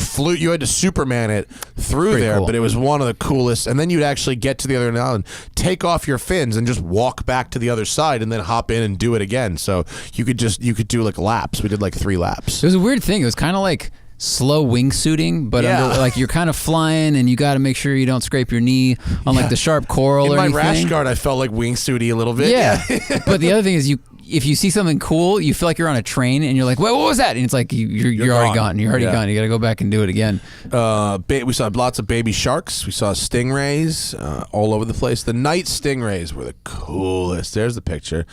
had to Superman it through there, cool. But it was one of the coolest. And then you'd actually get to the other island, take off your fins, and just walk back to the other side, and then hop in and do it again. So you could do like laps. We did like 3 laps. It was a weird thing. It was kind of like slow wingsuiting, but under, like you're kind of flying, and you got to make sure you don't scrape your knee on like the sharp coral or anything. In my rash guard, I felt like wingsuity a little bit. Yeah. But the other thing is if you see something cool, you feel like you're on a train and you're like, what was that? And it's like you're already gone. You're already gone. You got to go back and do it again. We saw lots of baby sharks. We saw stingrays all over the place. The night stingrays were the coolest. There's the picture.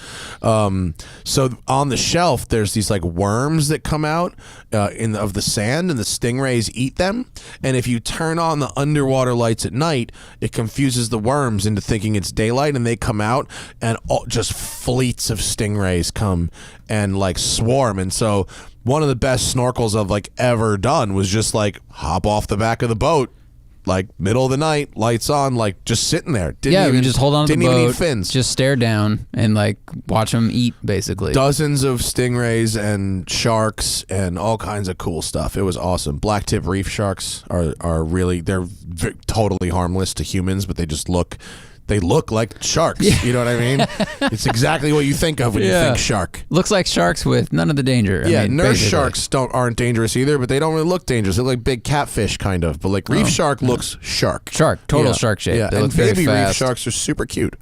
So on the shelf, there's these like worms that come out of the sand, and the stingrays eat them. And if you turn on the underwater lights at night, it confuses the worms into thinking it's daylight, and they come out, and just fleets of stingrays come and like swarm. And so one of the best snorkels I've like ever done was just like hop off the back of the boat, like middle of the night, lights on, like just sitting there. You just hold on to the boat, didn't even eat fins. Just stare down and like watch them eat, basically. Dozens of stingrays and sharks and all kinds of cool stuff. It was awesome. Black tip reef sharks are really, they're totally harmless to humans, but they look like sharks. Yeah. You know what I mean? It's exactly what you think of when you think shark. Looks like sharks with none of the danger. Nurse sharks aren't dangerous either, but they don't really look dangerous. They look like big catfish kind of, but like reef shark looks shark. Total shark shape. Yeah, they look baby very fast. reef sharks are super cute.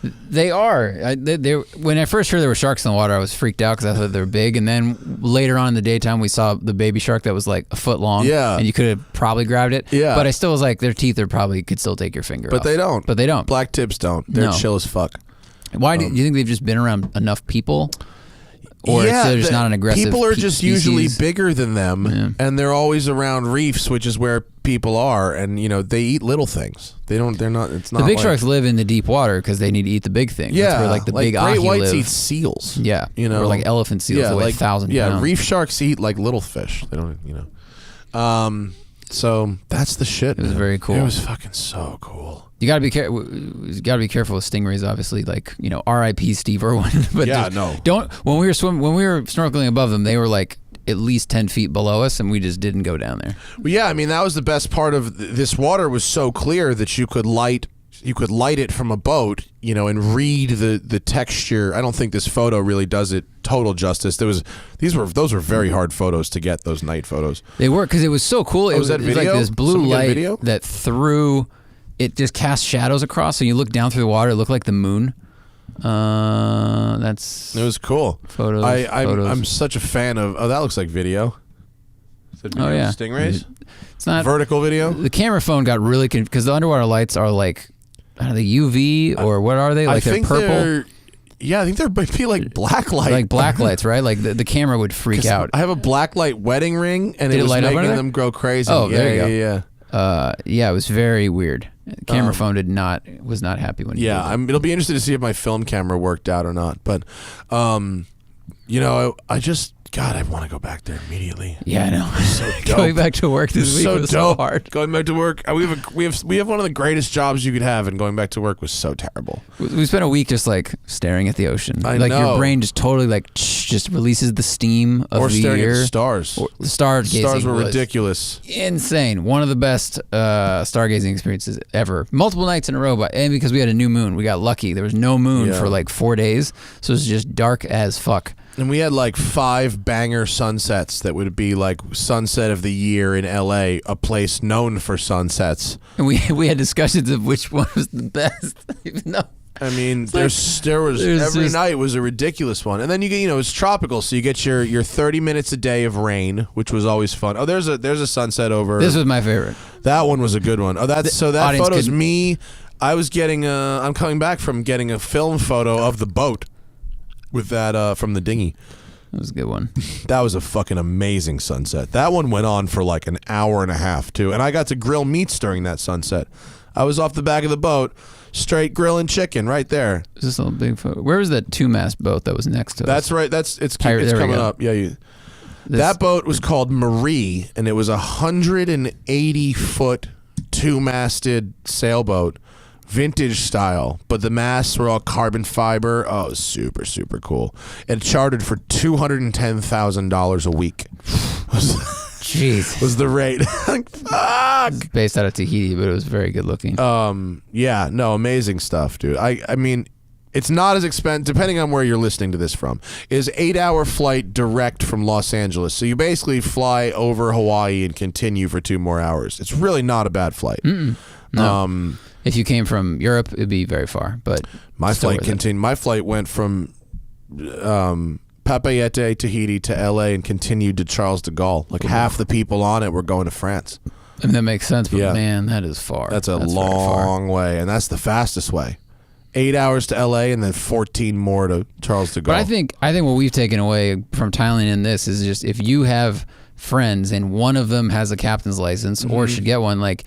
They are. When I first heard there were sharks in the water, I was freaked out because I thought they were big. And then later on in the daytime, we saw the baby shark that was like a foot long. Yeah. And you could have probably grabbed it. Yeah. But I still was like, their teeth could still take your finger off. But they don't. Black Black tips don't. They're chill as fuck. Why do you think they've just been around enough people? Or they're just not an aggressive people are just species? Usually bigger than them, and they're always around reefs, which is where people are, and they eat little things. They're not. It's not. The big like, sharks live in the deep water because they need to eat the big things. Yeah, that's where the big great ahi whites live. eat seals. Yeah, or like elephant seals, weigh 1,000 pounds. Reef sharks eat like little fish. They don't. So that's the shit. It was very cool. It was fucking so cool. You gotta be careful. You gotta be careful with stingrays. Obviously, R.I.P. Steve Irwin. But don't. When we were snorkeling above them, they were like at least 10 feet below us, and we just didn't go down there. Well, yeah, I mean that was the best part of this water was so clear that you could light it from a boat, and read the texture. I don't think this photo really does it total justice. Those were very hard photos to get, those night photos. They were, because it was so cool. It was like this blue light that threw. It just cast shadows across, so you look down through the water. It looked like the moon. It was cool. Photos. I'm such a fan of. Oh, that looks like video. Is that video of stingrays? It's not vertical video. The camera phone got really confused because the underwater lights are like, are they UV or what are they? Like they're purple. I think they're might be like black light. Like black lights, right? Like the camera would freak out. I have a black light wedding ring, and it was making them go crazy. Oh, there you go. Yeah. It was very weird. The camera phone was not happy when. Yeah, it'll be interesting to see if my film camera worked out or not. But, I just. God, I want to go back there immediately. Yeah, I know. So dope. Going back to work this week was so hard. Going back to work, we have one of the greatest jobs you could have, and going back to work was so terrible. We spent a week just like staring at the ocean. Your brain just totally just releases the steam of the year. Or staring at the stars. The stars were ridiculous. Insane. One of the best stargazing experiences ever. Multiple nights in a row, and because we had a new moon, we got lucky. There was no moon for like 4 days, so it was just dark as fuck. And we had like 5 banger sunsets that would be like sunset of the year in LA, a place known for sunsets. And we had discussions of which one was the best, even though. I mean, there was every night was a ridiculous one, and then you get it's tropical, so you get your 30 minutes a day of rain, which was always fun. Oh, there's a sunset over. This was my favorite. That one was a good one. Oh, that photo's me. I was I'm coming back from getting a film photo of the boat. With that from the dinghy. That was a good one. That was a fucking amazing sunset. That one went on for like an hour and a half too, and I got to grill meats during that sunset. I was off the back of the boat, straight grilling chicken right there. Is this a big photo? Where was that 2-mast boat that was next to us? That's right. It's coming up. Yeah, that boat was called Marie, and it was 180-foot 2-masted sailboat. Vintage style, but the masts were all carbon fiber. Oh, super, super cool. And chartered for $210,000 a week. Jeez. Was the rate. Fuck. It's based out of Tahiti, but it was very good looking. Yeah, no, amazing stuff, dude. I mean, it's not as expensive, depending on where you're listening to this from, is 8-hour flight direct from Los Angeles. So you basically fly over Hawaii and continue for 2 more hours. It's really not a bad flight. No. If you came from Europe, it'd be very far. But my flight continued. My flight went from Papayete, Tahiti to LA and continued to Charles de Gaulle. Like half the people on it were going to France. I mean, that makes sense, but man, that is far. That's a long way, and that's the fastest way. 8 hours to LA and then 14 more to Charles de Gaulle. But I think what we've taken away from Thailand in this is just if you have friends and one of them has a captain's license or should get one, like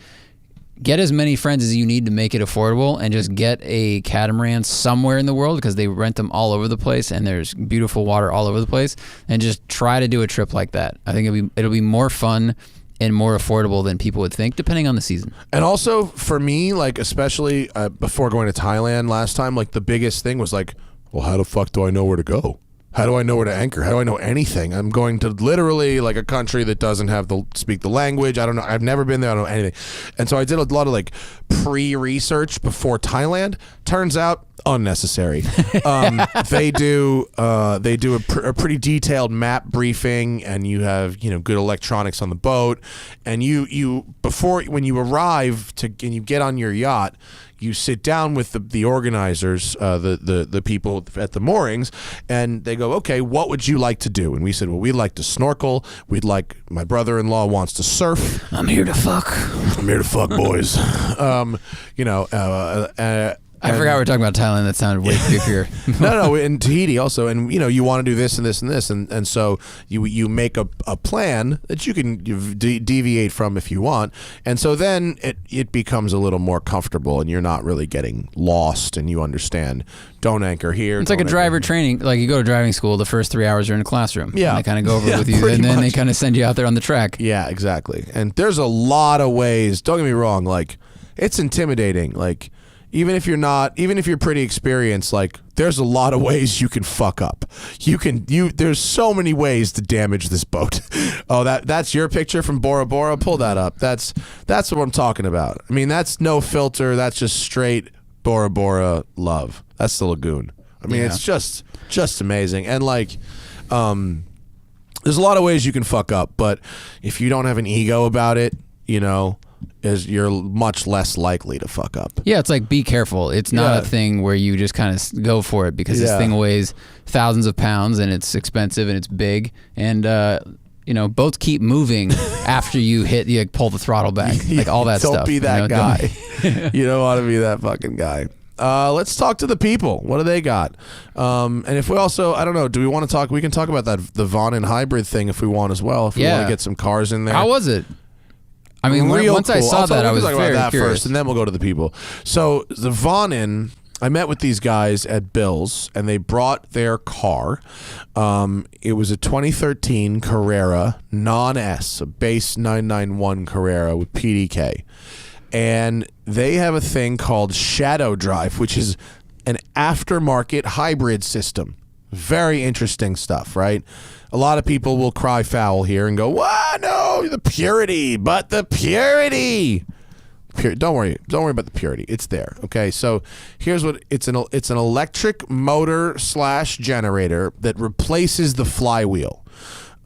get as many friends as you need to make it affordable and just get a catamaran somewhere in the world because they rent them all over the place and there's beautiful water all over the place, and just try to do a trip like that. I think it'll be more fun and more affordable than people would think, depending on the season. And also for me, like especially before going to Thailand last time, like the biggest thing was like, well, how the fuck do I know where to go? How do I know where to anchor? How do I know anything? I'm going to literally like a country that doesn't speak the language. I don't know. I've never been there. I don't know anything. And so I did a lot of like pre-research before Thailand. Turns out unnecessary. They do a pretty detailed map briefing, and you have good electronics on the boat, and you before when you arrive and you get on your yacht, you sit down with the organizers, the people at the moorings, and they go, okay, what would you like to do? And we said, well, we'd like to snorkel. My brother-in-law wants to surf. I'm here to fuck. I'm here to fuck, boys. I forgot we were talking about Thailand. That sounded way creepier. No, in Tahiti also, and you want to do this and this and this, and so you make a plan that you can deviate from if you want, and so then it becomes a little more comfortable, and you're not really getting lost, and you understand. Don't anchor here. It's like a driver training. Like you go to driving school, the first 3 hours you're in a classroom. Yeah, and they kind of go over it with you, and then they kind of send you out there on the track. Yeah, exactly. And there's a lot of ways. Don't get me wrong. Like it's intimidating. Like. Even if you're pretty experienced, like there's a lot of ways you can fuck up. There's so many ways to damage this boat. Oh, that's your picture from Bora Bora. Pull that up. That's what I'm talking about. I mean, that's no filter. That's just straight Bora Bora love. That's the lagoon. I mean, It's just amazing. And like, there's a lot of ways you can fuck up, but if you don't have an ego about it, you're much less likely to fuck up. Yeah, it's like be careful. It's not a thing where you just kind of go for it because this thing weighs thousands of pounds and it's expensive and it's big and boats keep moving after you pull the throttle back, like all that stuff. Don't be that guy. You don't want to be that fucking guy. Let's talk to the people. What do they got? And if we also, I don't know, do we want to talk? We can talk about the Vonnen hybrid thing if we want as well. If we want to get some cars in there. How was it? I mean, once cool. I saw that, I was very curious. First, and then we'll go to the people. So the Vonnen, I met with these guys at Bill's, and they brought their car. It was a 2013 Carrera non-S, a base 991 Carrera with PDK. And they have a thing called Shadow Drive, which is an aftermarket hybrid system. Very interesting stuff, right? A lot of people will cry foul here and go, "What? No, the purity, but the purity." Don't worry about the purity. It's there. Okay, so here's what it's an electric motor / generator that replaces the flywheel.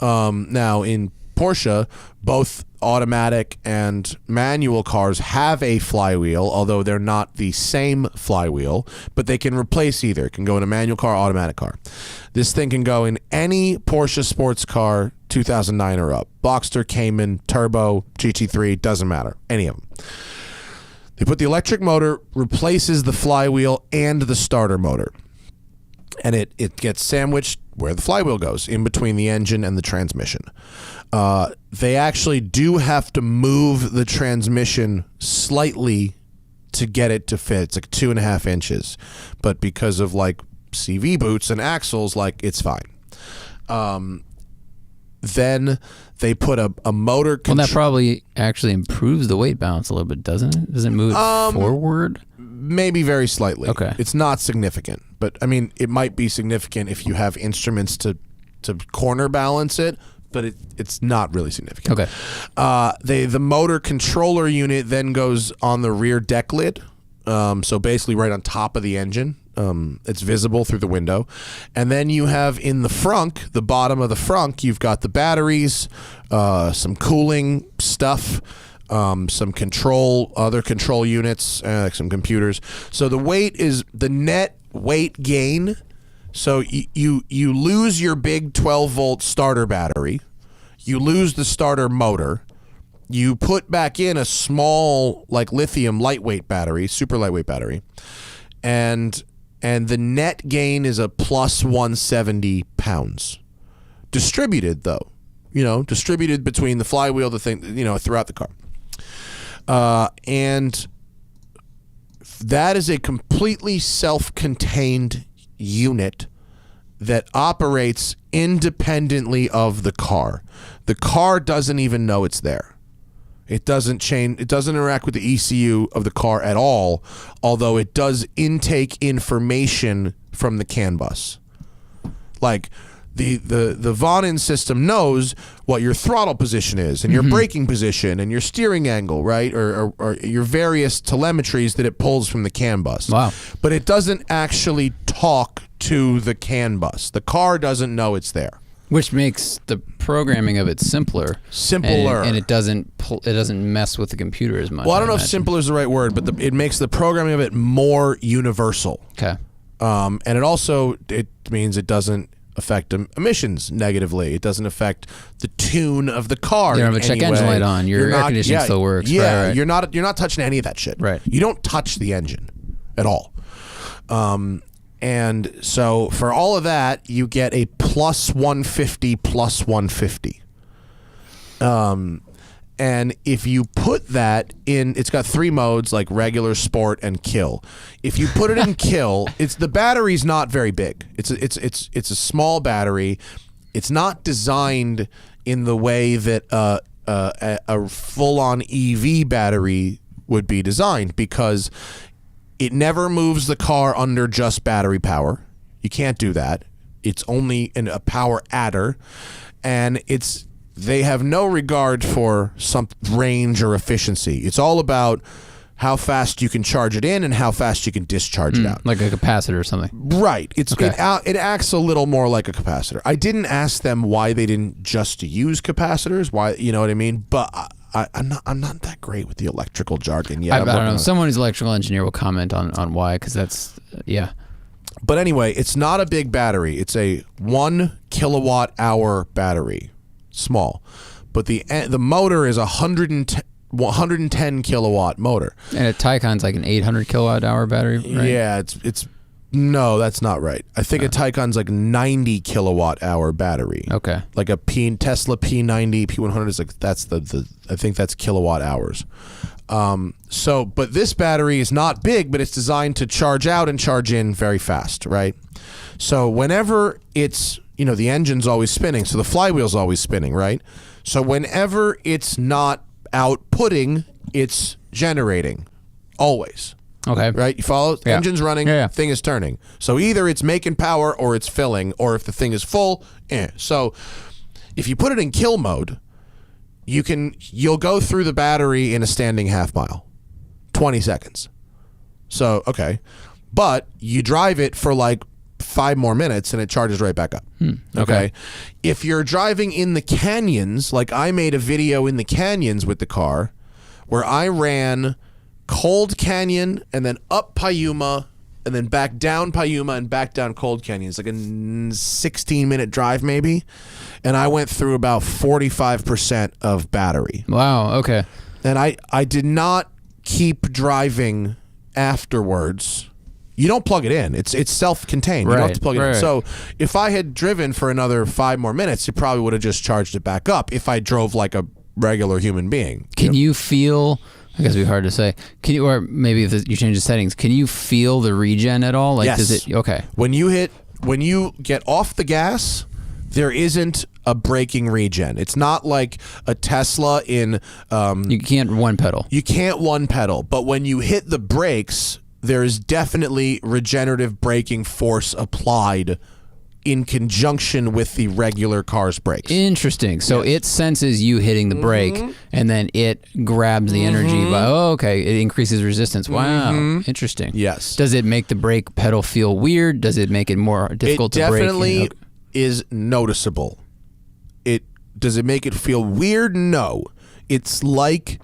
Now in Porsche, both automatic and manual cars have a flywheel, although they're not the same flywheel, but they can replace either. It can go in a manual car, automatic car. This thing can go in any Porsche sports car 2009 or up. Boxster, Cayman, Turbo, GT3, doesn't matter. Any of them. They put the electric motor, replaces the flywheel and the starter motor. And it gets sandwiched where the flywheel goes, in between the engine and the transmission. They actually do have to move the transmission slightly to get it to fit. It's like 2.5 inches. But because of like CV boots and axles, like it's fine. Then they put a motor... Well, that probably actually improves the weight balance a little bit, doesn't it? Does it move it forward? Maybe very slightly. Okay. It's not significant. But, I mean, it might be significant if you have instruments to corner balance it, but it's not really significant. Okay. The motor controller unit then goes on the rear deck lid, so basically right on top of the engine. It's visible through the window. And then you have in the frunk, the bottom of the frunk, you've got the batteries, some cooling stuff, some other control units, some computers. So the weight is the net weight gain. So you lose your big 12-volt starter battery. You lose the starter motor. You put back in a small, like lithium lightweight battery, super lightweight battery. And the net gain is a plus 170 pounds. Distributed, though. Distributed between the flywheel, the thing, throughout the car. And that is a completely self-contained unit that operates independently of the car. The car doesn't even know it's there. It doesn't change. It doesn't interact with the ECU of the car at all, although it does intake information from the CAN bus. Like the Vonnen system knows what your throttle position is and your braking position and your steering angle, right? Or your various telemetries that it pulls from the CAN bus. Wow. But it doesn't actually talk to the CAN bus. The car doesn't know it's there. Which makes the programming of it simpler. And it doesn't mess with the computer as much. Well, I don't know if simpler is the right word, but it makes the programming of it more universal. Okay. And it means it doesn't affect emissions negatively. It doesn't affect the tune of the car. You don't have a check engine light on. Your air conditioning still works. Yeah, right. You're not touching any of that shit. Right. You don't touch the engine at all. And so for all of that, you get a plus 150 plus 150. And if you put that in, it's got 3 modes like regular, sport, and kill. If you put it in kill, the battery's not very big. It's a small battery. It's not designed in the way that a full-on EV battery would be designed, because it never moves the car under just battery power. You can't do that. It's only a power adder, and they have no regard for some range or efficiency. It's all about how fast you can charge it in and how fast you can discharge it out. Like a capacitor or something. Right. It acts a little more like a capacitor. I didn't ask them why they didn't just use capacitors. Why, you know what I mean? But I'm not that great with the electrical jargon. Yeah, I don't know. Someone who's an electrical engineer will comment on why, because that's, yeah. But anyway, it's not a big battery. It's a 1 kilowatt hour battery. Small, but the motor is 110 kilowatt motor, and a Taycan's like an 800 kilowatt hour battery, right? Yeah, it's no, that's not right. I think a Taycan's like 90 kilowatt hour battery. Okay, like a Tesla P90, P100 is like, that's the I think that's kilowatt hours. So, but this battery is not big, but it's designed to charge out and charge in very fast, right? So whenever it's, the engine's always spinning, so the flywheel's always spinning, right? So whenever it's not outputting, it's generating, always. Okay. Right? You follow? Yeah. Engine's running, yeah. Thing is turning. So either it's making power or it's filling, or if the thing is full, So if you put it in kill mode, you'll go through the battery in a standing half mile, 20 seconds. So, okay. But you drive it for like 5 more minutes and it charges right back up. Okay. If you're driving in the canyons, like I made a video in the canyons with the car where I ran Cold Canyon and then up Payuma and then back down Payuma and back down Cold Canyon. It's like a 16-minute drive maybe. And I went through about 45% of battery. Wow, okay. And I did not keep driving afterwards. You don't plug it in. It's self-contained. You don't have to plug it in. So if I had driven for another 5 more minutes, it probably would have just charged it back up if I drove like a regular human being. Can you feel, I guess it'd be hard to say, or maybe if you change the settings, can you feel the regen at all? Like, yes. Does it, okay. When you get off the gas, there isn't a braking regen. It's not like a Tesla in... you can't one pedal. You can't one pedal. But when you hit the brakes, there is definitely regenerative braking force applied in conjunction with the regular car's brakes. Interesting. So it senses you hitting the brake, and then it grabs the energy by, it increases resistance. Wow. Interesting. Yes. Does it make the brake pedal feel weird? Does it make it more difficult to brake? It definitely is noticeable. Does it make it feel weird? No. It's like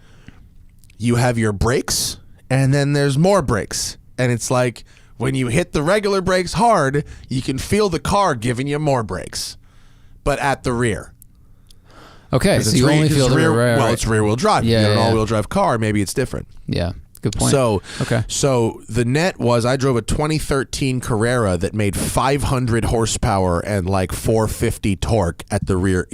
you have your brakes, and then there's more brakes. And it's like when you hit the regular brakes hard, you can feel the car giving you more brakes, but at the rear. Okay, so you only feel the rear. Well, it's rear-wheel drive. Yeah, You're an all-wheel drive car. Maybe it's different. Yeah, good point. So the net was I drove a 2013 Carrera that made 500 horsepower and like 450 torque at the rear,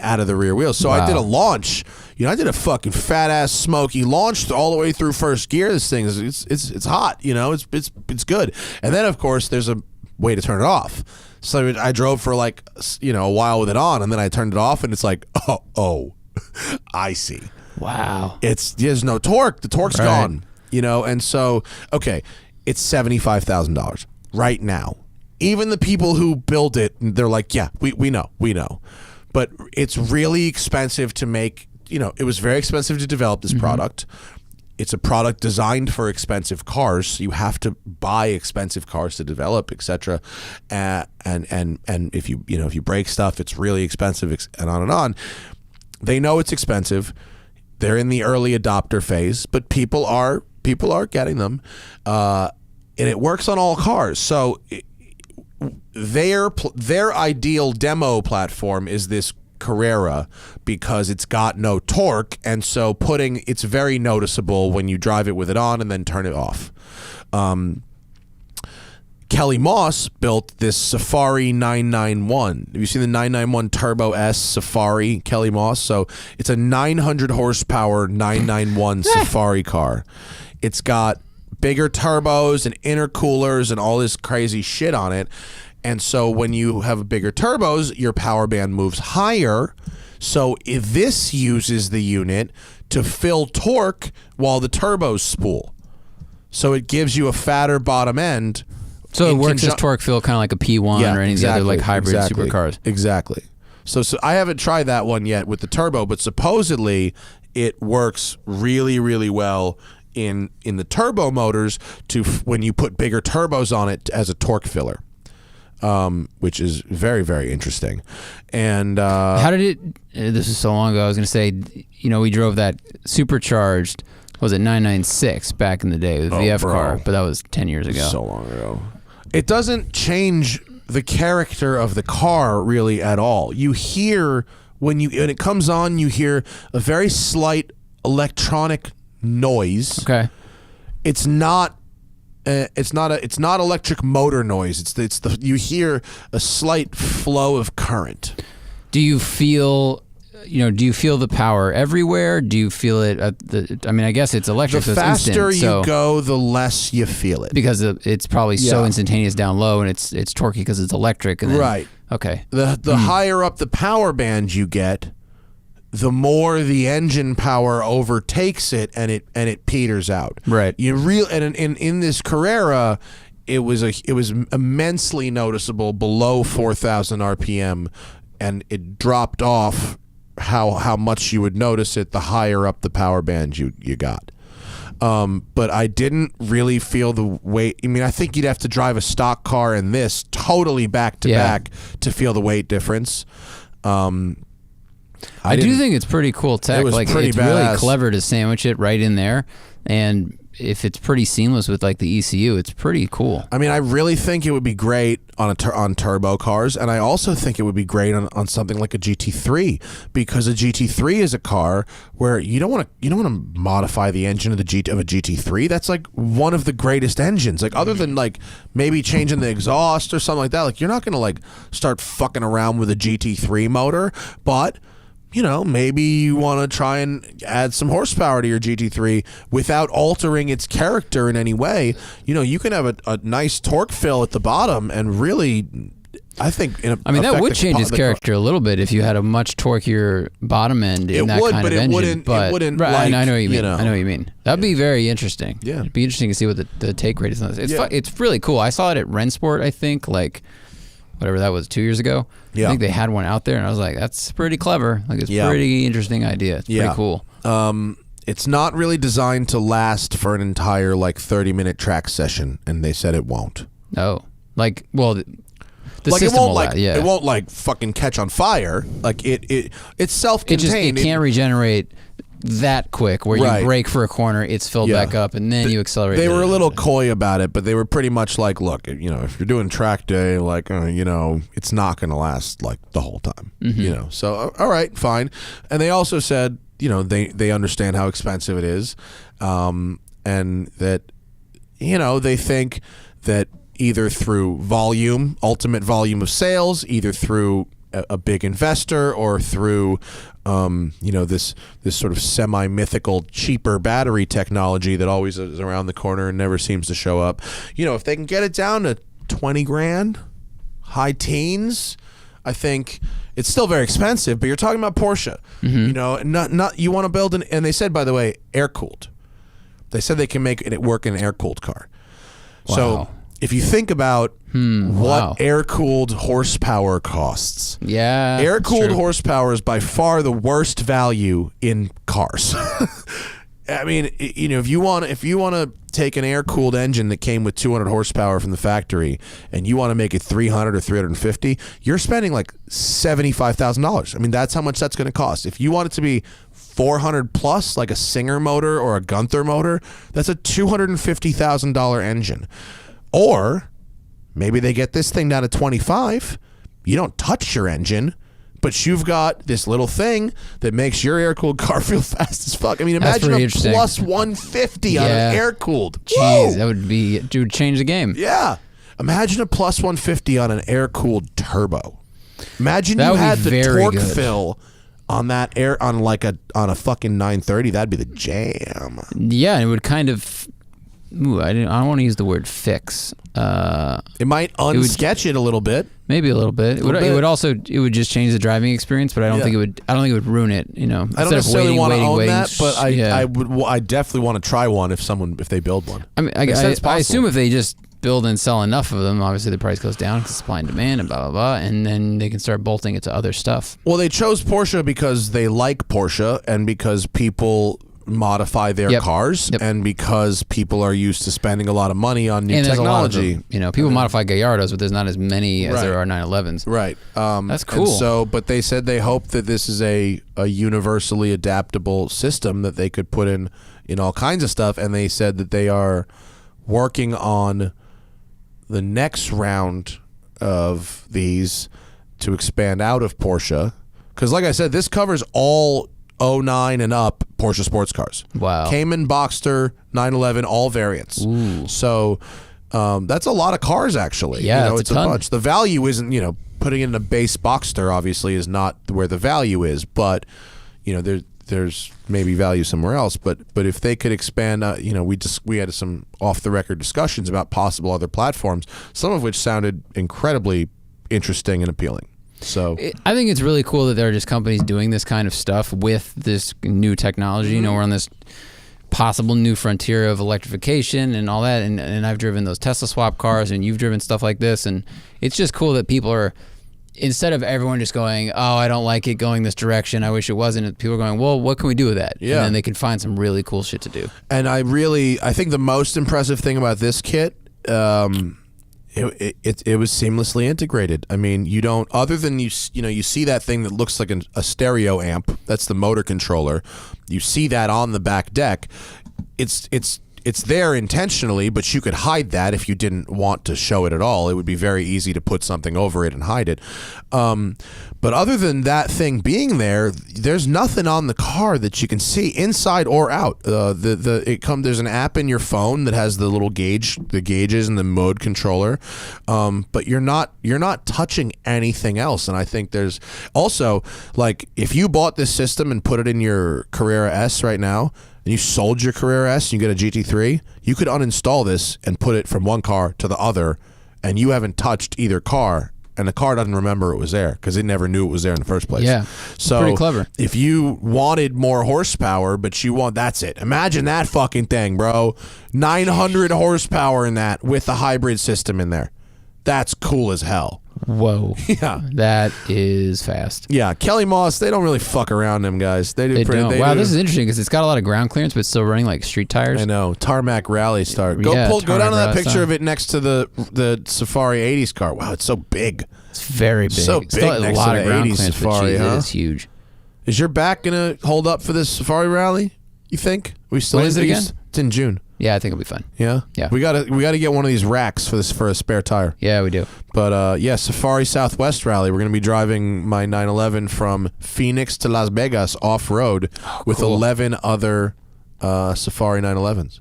out of the rear wheel. So I did a launch. I did a fucking fat ass smoky launch all the way through first gear. This thing is it's hot. It's good. And then of course there's a way to turn it off. So I drove for like a while with it on, and then I turned it off, and it's like oh, I see. Wow. There's no torque. The torque's gone. And so it's $75,000 right now. Even the people who build it, they're like, yeah, we know. But it's really expensive to make, it was very expensive to develop this product. It's a product designed for expensive cars. You have to buy expensive cars to develop, etc. And if you break stuff, it's really expensive, and on and on. They know it's expensive. They're in the early adopter phase, but people are getting them. And it works on all cars. So their ideal demo platform is this Carrera because it's got no torque, and so it's very noticeable when you drive it with it on and then turn it off. Kelly Moss built this Safari 991. Have you seen the 991 Turbo S Safari Kelly Moss? So it's a 900 horsepower 991 Safari car. It's got bigger turbos and intercoolers and all this crazy shit on it. And so when you have bigger turbos, your power band moves higher. So if this uses the unit to fill torque while the turbos spool. So it gives you a fatter bottom end. So it works as torque fill, kind of like a P1 or any of the other like hybrid supercars. Exactly. So I haven't tried that one yet with the turbo, but supposedly it works really, really well in the turbo motors when you put bigger turbos on it as a torque filler, which is very, very interesting. And how did it? This is so long ago. I was going to say, we drove that supercharged. Was it 996 back in the day with VF car? But that was 10 years ago. So long ago. It doesn't change the character of the car really at all. You hear when it comes on, you hear a very slight electronic noise. Okay. It's not electric motor noise. You hear a slight flow of current. Do you feel the power everywhere? Do you feel it at I guess it's electric. The so faster it's you go, the less you feel it. Because it's probably so instantaneous down low, and it's torquey because it's electric. And then, right. Okay. The higher up the power band you get, the more the engine power overtakes it, and it peters out. Right. And in this Carrera, it was immensely noticeable below 4,000 RPM, and it dropped off how much you would notice it the higher up the power band you got. But I didn't really feel the weight. I mean, I think you'd have to drive a stock car in this totally back to back to feel the weight difference. I do think it's pretty cool tech. It was pretty it's badass. Really clever to sandwich it right in there, and if it's pretty seamless with like the ECU, it's pretty cool. I mean, I really think it would be great on turbo cars, and I also think it would be great on something like a GT3, because a GT3 is a car where you don't want to modify the engine of a GT3. That's like one of the greatest engines. Like other than like maybe changing the exhaust or something like that, like you're not going to like start fucking around with a GT3 motor, but maybe you want to try and add some horsepower to your GT3 without altering its character in any way. You can have a nice torque fill at the bottom and really, I think, that would change its character a little bit if you had a much torquier bottom end in that kind of engine. It wouldn't. Right, I know what you mean. I know what you mean. That'd be very interesting. Yeah, it'd be interesting to see what the take rate is on this. It's really cool. I saw it at Rennsport, I think, like whatever that was, 2 years ago. Yeah. I think they had one out there, and I was like, that's pretty clever. Like, it's a pretty interesting idea. It's pretty cool. It's not really designed to last for an entire, 30-minute track session, and they said it won't. Oh. The it system won't, it won't, fucking catch on fire. Like, it's self-contained. It can't regenerate that quick where you brake for a corner, it's filled back up, and then you accelerate. They were a little coy about it, but they were pretty much like, look, if you're doing track day, it's not going to last the whole time. Mm-hmm. So all right, fine. And they also said, they understand how expensive it is, and that they think that either through ultimate volume of sales, either through a big investor or through this sort of semi-mythical cheaper battery technology that always is around the corner and never seems to show up. If they can get it down to 20 grand, high teens, I think it's still very expensive, but you're talking about Porsche. Not you want to build and they said, by the way, air-cooled. They said they can make it work in an air-cooled car. Wow. So if you think about what air-cooled horsepower costs, air-cooled horsepower is by far the worst value in cars. I mean, if you want to take an air-cooled engine that came with 200 horsepower from the factory and you want to make it 300 or 350, you're spending $75,000. I mean, that's how much that's going to cost. If you want it to be 400 plus, like a Singer motor or a Gunther motor, that's a $250,000 engine. Or maybe they get this thing down to 25. You don't touch your engine. but you've got this little thing that makes your air-cooled car feel fast as fuck. I mean, That's imagine a pretty plus 150 on an air-cooled. Jeez, that would change the game. Yeah. Imagine a plus 150 on an air-cooled turbo. Imagine you had the torque fill on that on a fucking 930. That'd be the jam. Yeah, and it would kind of. Ooh, I don't want to use the word fix. It might unsketch it a little bit. Maybe a little bit. It would just change the driving experience, but I don't think it would. I don't think it would ruin it. You know, I don't necessarily want to own that, but I definitely want to try one if they build one. I mean, I assume if they just build and sell enough of them, obviously the price goes down because supply and demand and blah blah blah, and then they can start bolting it to other stuff. Well, they chose Porsche because they like Porsche and because people modify their cars and because people are used to spending a lot of money on new technology. People modify Gallardos, but there's not as many as there are 911s. Right. That's cool. But they said they hope that this is a universally adaptable system that they could put in all kinds of stuff, and they said that they are working on the next round of these to expand out of Porsche. Because like I said, this covers all 09 and up Porsche sports cars. Wow. Cayman, Boxster, 911, all variants. Ooh. So that's a lot it's actually. Yeah, it's a bunch. The value isn't, putting in a base Boxster obviously is not where the value is, but there's maybe value somewhere else. But if they could expand, we had some off the record discussions about possible other platforms, some of which sounded incredibly interesting and appealing. So I think it's really cool that there are just companies doing this kind of stuff with this new technology. We're on this possible new frontier of electrification and all that. And I've driven those Tesla swap cars, and you've driven stuff like this. And it's just cool that people are, instead of everyone just going, oh, I don't like it going this direction, I wish it wasn't, people are going, well, what can we do with that? Yeah. And then they can find some really cool shit to do. And I think the most impressive thing about this kit, it was seamlessly integrated. I mean, you don't, other than you see that thing that looks like a stereo amp. That's the motor controller. You see that on the back deck. It's there intentionally, but you could hide that if you didn't want to show it at all. It would be very easy to put something over it and hide it. But other than that thing being there, there's nothing on the car that you can see inside or out. There's an app in your phone that has the little gauges and the mode controller, but you're not touching anything else. And I think there's also, like, if you bought this system and put it in your Carrera S right now, and you sold your Carrera S and you get a GT3, you could uninstall this and put it from one car to the other, and you haven't touched either car, and the car doesn't remember it was there because it never knew it was there in the first place. Yeah, so pretty clever. If you wanted more horsepower, but that's it. Imagine that fucking thing, bro. 900 horsepower in that with the hybrid system in there. That's cool as hell. Whoa. Yeah. That is fast. Yeah. Kelly Moss, they don't really fuck around, them guys. They don't. This is interesting because it's got a lot of ground clearance, but still running like street tires. I know. Tarmac Rally start. Go down to that picture of it next to the Safari 80s car. Wow, it's so big. It's very big. So big still next a lot to of the ground 80s clearance, Safari, huh? It's huge. Is your back going to hold up for this Safari Rally, you think? When is it again? It's in June. Yeah, I think it'll be fun. Yeah? Yeah. We gotta get one of these racks for a spare tire. Yeah, we do. But Safari Southwest Rally. We're gonna be driving my 911 from Phoenix to Las Vegas off-road with 11 other Safari 911s.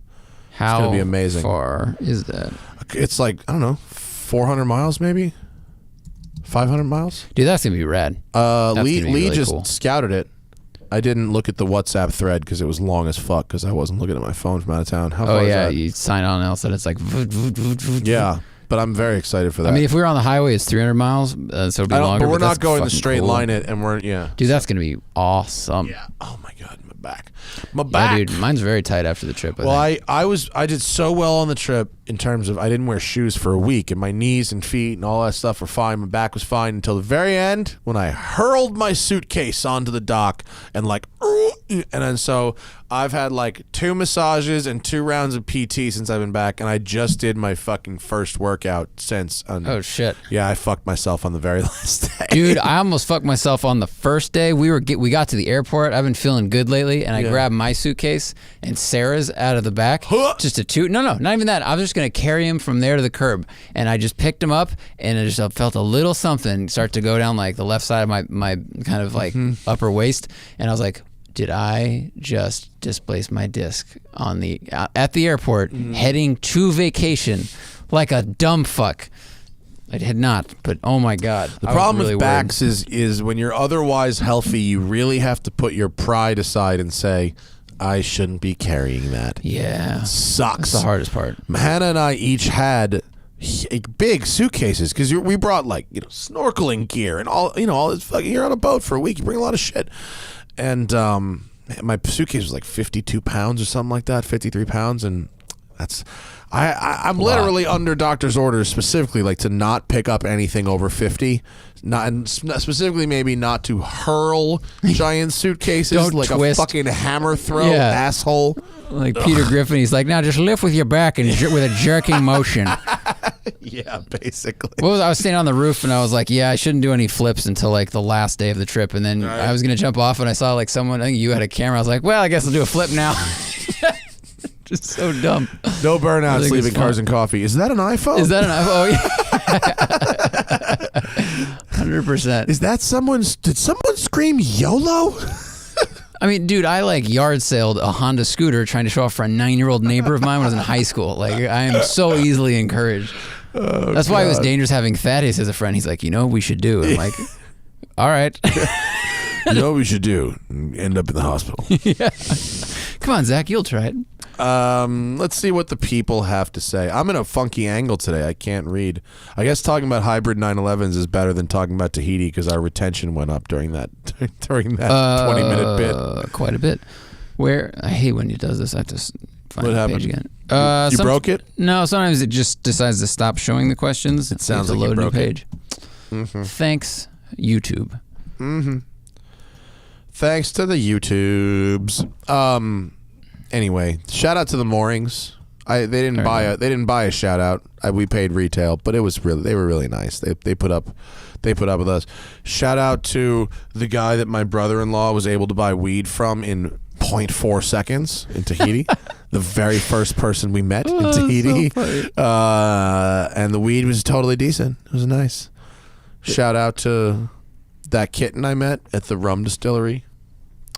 How it's gonna be amazing. far is that? It's like, I don't know, 400 miles maybe? 500 miles? Dude, that's gonna be rad. Lee really just cool. scouted it. I didn't look at the WhatsApp thread because it was long as fuck because I wasn't looking at my phone from out of town. How far is that? You sign on and all of a sudden it's like yeah, but I'm very excited for that. I mean, if we were on the highway, it's 300 miles, so it'll be longer. But we're not going to fucking straight cool. line it, and Dude, that's gonna be awesome. Yeah. Oh my god, my back. Yeah, dude, mine's very tight after the trip. I did so well on the trip in terms of I didn't wear shoes for a week, and my knees and feet and all that stuff were fine. My back was fine until the very end when I hurled my suitcase onto the dock and then so I've had like 2 massages and 2 rounds of PT since I've been back, and I just did my fucking first workout since. Oh shit! Yeah, I fucked myself on the very last day. Dude, I almost fucked myself on the first day. We got to the airport. I've been feeling good lately, and I grabbed my my suitcase and Sarah's out of the back, just a two. No, not even that. I was just gonna carry him from there to the curb, and I just picked him up, and I just felt a little something start to go down like the left side of my kind of like upper waist, and I was like, did I just displace my disc on at the airport heading to vacation like a dumb fuck? I had not, but oh my God. The problem with backs is when you're otherwise healthy, you really have to put your pride aside and say, I shouldn't be carrying that. Yeah. It sucks. That's the hardest part. Hannah and I each had big suitcases because we brought like, snorkeling gear and all this fucking, you're on a boat for a week. You bring a lot of shit. And my suitcase was like 52 pounds or something like that, 53 pounds. And I'm literally under doctor's orders specifically like to not pick up anything over 50, and specifically maybe not to hurl giant suitcases. Don't like twist. A fucking hammer throw, asshole. Like Peter Griffin, he's like, now just lift with your back and with a jerking motion. Yeah, basically. I was standing on the roof and I was like, yeah, I shouldn't do any flips until like the last day of the trip, and then I was gonna jump off and I saw like someone, I think you had a camera. I was like, well, I guess I'll do a flip now. Just so dumb. No burnouts leaving Cars and Coffee. Is that an iPhone? Is that an iPhone? Oh, yeah. 100%. Is that did someone scream YOLO? I mean, dude, I like yard saled a Honda scooter trying to show off for a 9-year-old neighbor of mine when I was in high school. Like, I am so easily encouraged. That's why it was dangerous having Thaddeus as a friend. He's like, we should do. I'm like, all right. You know what we should do? End up in the hospital. Yeah. Come on, Zach, you'll try it. Let's see what the people have to say. I'm in a funky angle today. I can't read. I guess talking about hybrid 911s is better than talking about Tahiti because our retention went up during that 20-minute bit. Quite a bit. I hate when he does this. I have to find the page again. You broke it? No, sometimes it just decides to stop showing the questions. It sounds like you broke page. Thanks, YouTube. Thanks to the YouTubes. Anyway, shout out to the Moorings. They didn't buy a shout out. We paid retail, but they were really nice. They put up with us. Shout out to the guy that my brother-in-law was able to buy weed from in 0.4 seconds in Tahiti. The very first person we met in Tahiti. So and the weed was totally decent. It was nice. Shout out to that kitten I met at the rum distillery.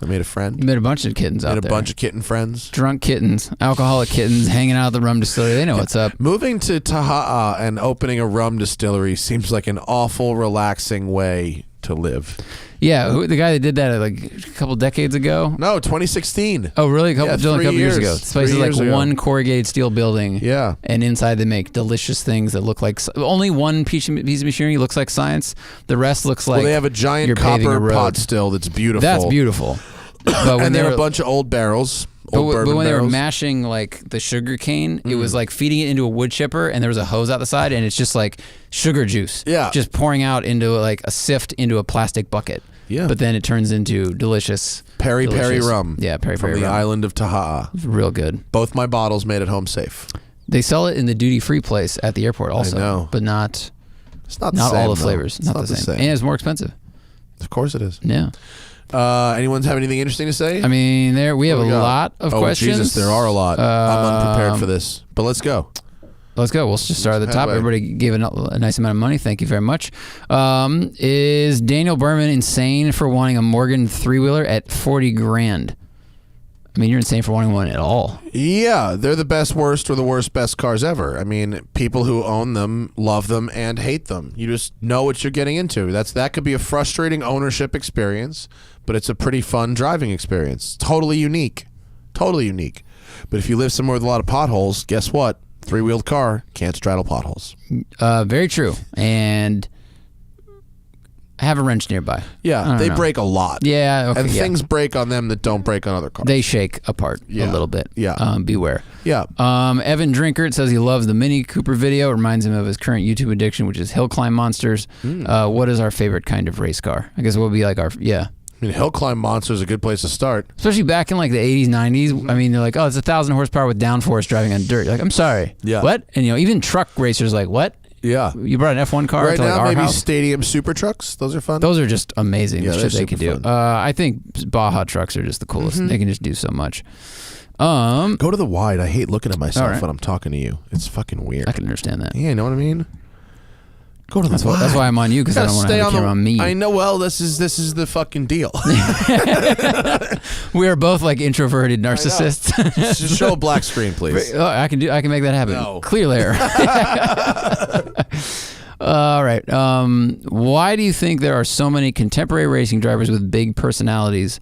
I made a friend. You met a bunch of kittens out there. Made a bunch of kitten friends. Drunk kittens, alcoholic kittens, hanging out at the rum distillery. They know what's up. Moving to Taha'a and opening a rum distillery seems like an awful, relaxing way to live. Yeah, the guy that did that like a couple decades ago? No, 2016. Oh, really? A couple years ago. This place is like one corrugated steel building. Yeah. And inside they make delicious things that look like... Only one piece of machinery looks like science. The rest looks like... Well, they have a giant copper pot still that's beautiful. That's beautiful. But and there are a bunch of old barrels. But when they were mashing like the sugar cane, it was like feeding it into a wood chipper, and there was a hose out the side, and it's just like sugar juice. Yeah. Just pouring out into like a sift into a plastic bucket. Yeah. But then it turns into delicious Peri rum. Yeah, Peri from the rum. island of Taha'a. Real good. Both my bottles made it home safe. They sell it in the duty-free place at the airport also. I know. But not it's not all the flavors. Not the same. And it's more expensive. Of course it is. Yeah. Anyone have anything interesting to say? I mean, we have a lot of questions. Jesus, there are a lot. I'm unprepared for this, but let's go. Let's go. We'll just start at the top. Everybody gave a nice amount of money. Thank you very much. Is Daniel Berman insane for wanting a Morgan 3-wheeler at $40,000? I mean, you're insane for wanting one at all. Yeah, they're the best, worst, or the worst, best cars ever. I mean, people who own them love them and hate them. You just know what you're getting into. That could be a frustrating ownership experience, but it's a pretty fun driving experience. Totally unique. Totally unique. But if you live somewhere with a lot of potholes, guess what? 3-wheeled car can't straddle potholes. Very true. And I have a wrench nearby. Yeah, they break a lot. Yeah, okay. And things break on them that don't break on other cars. They shake apart a little bit. Yeah. Beware. Yeah. Evan Drinkert says he loves the Mini Cooper video. Reminds him of his current YouTube addiction, which is hill climb monsters. What is our favorite kind of race car? I guess it would be like I mean, hill climb monster is a good place to start. Especially back in like the 80s, 90s. I mean, they're like, oh, it's 1,000 horsepower with downforce driving on dirt. You're like, I'm sorry. Yeah. What? And even truck racers like, what? Yeah. You brought an F1 car right to like now, our maybe house? Stadium super trucks. Those are fun. Those are just amazing. Yeah, The they're shit they can do. super fun. I think Baja trucks are just the coolest. They can just do so much. Go to the wide. I hate looking at myself All right. when I'm talking to you. It's fucking weird. I can understand that. Yeah, you know what I mean? Go to the wide. That's why I'm on you, because I don't want to have the camera on me. I know. Well, this is the fucking deal. We are both like introverted narcissists. Just show a black screen, please. Oh, I can make that happen. No. Clear layer. All right. Why do you think there are so many contemporary racing drivers with big personalities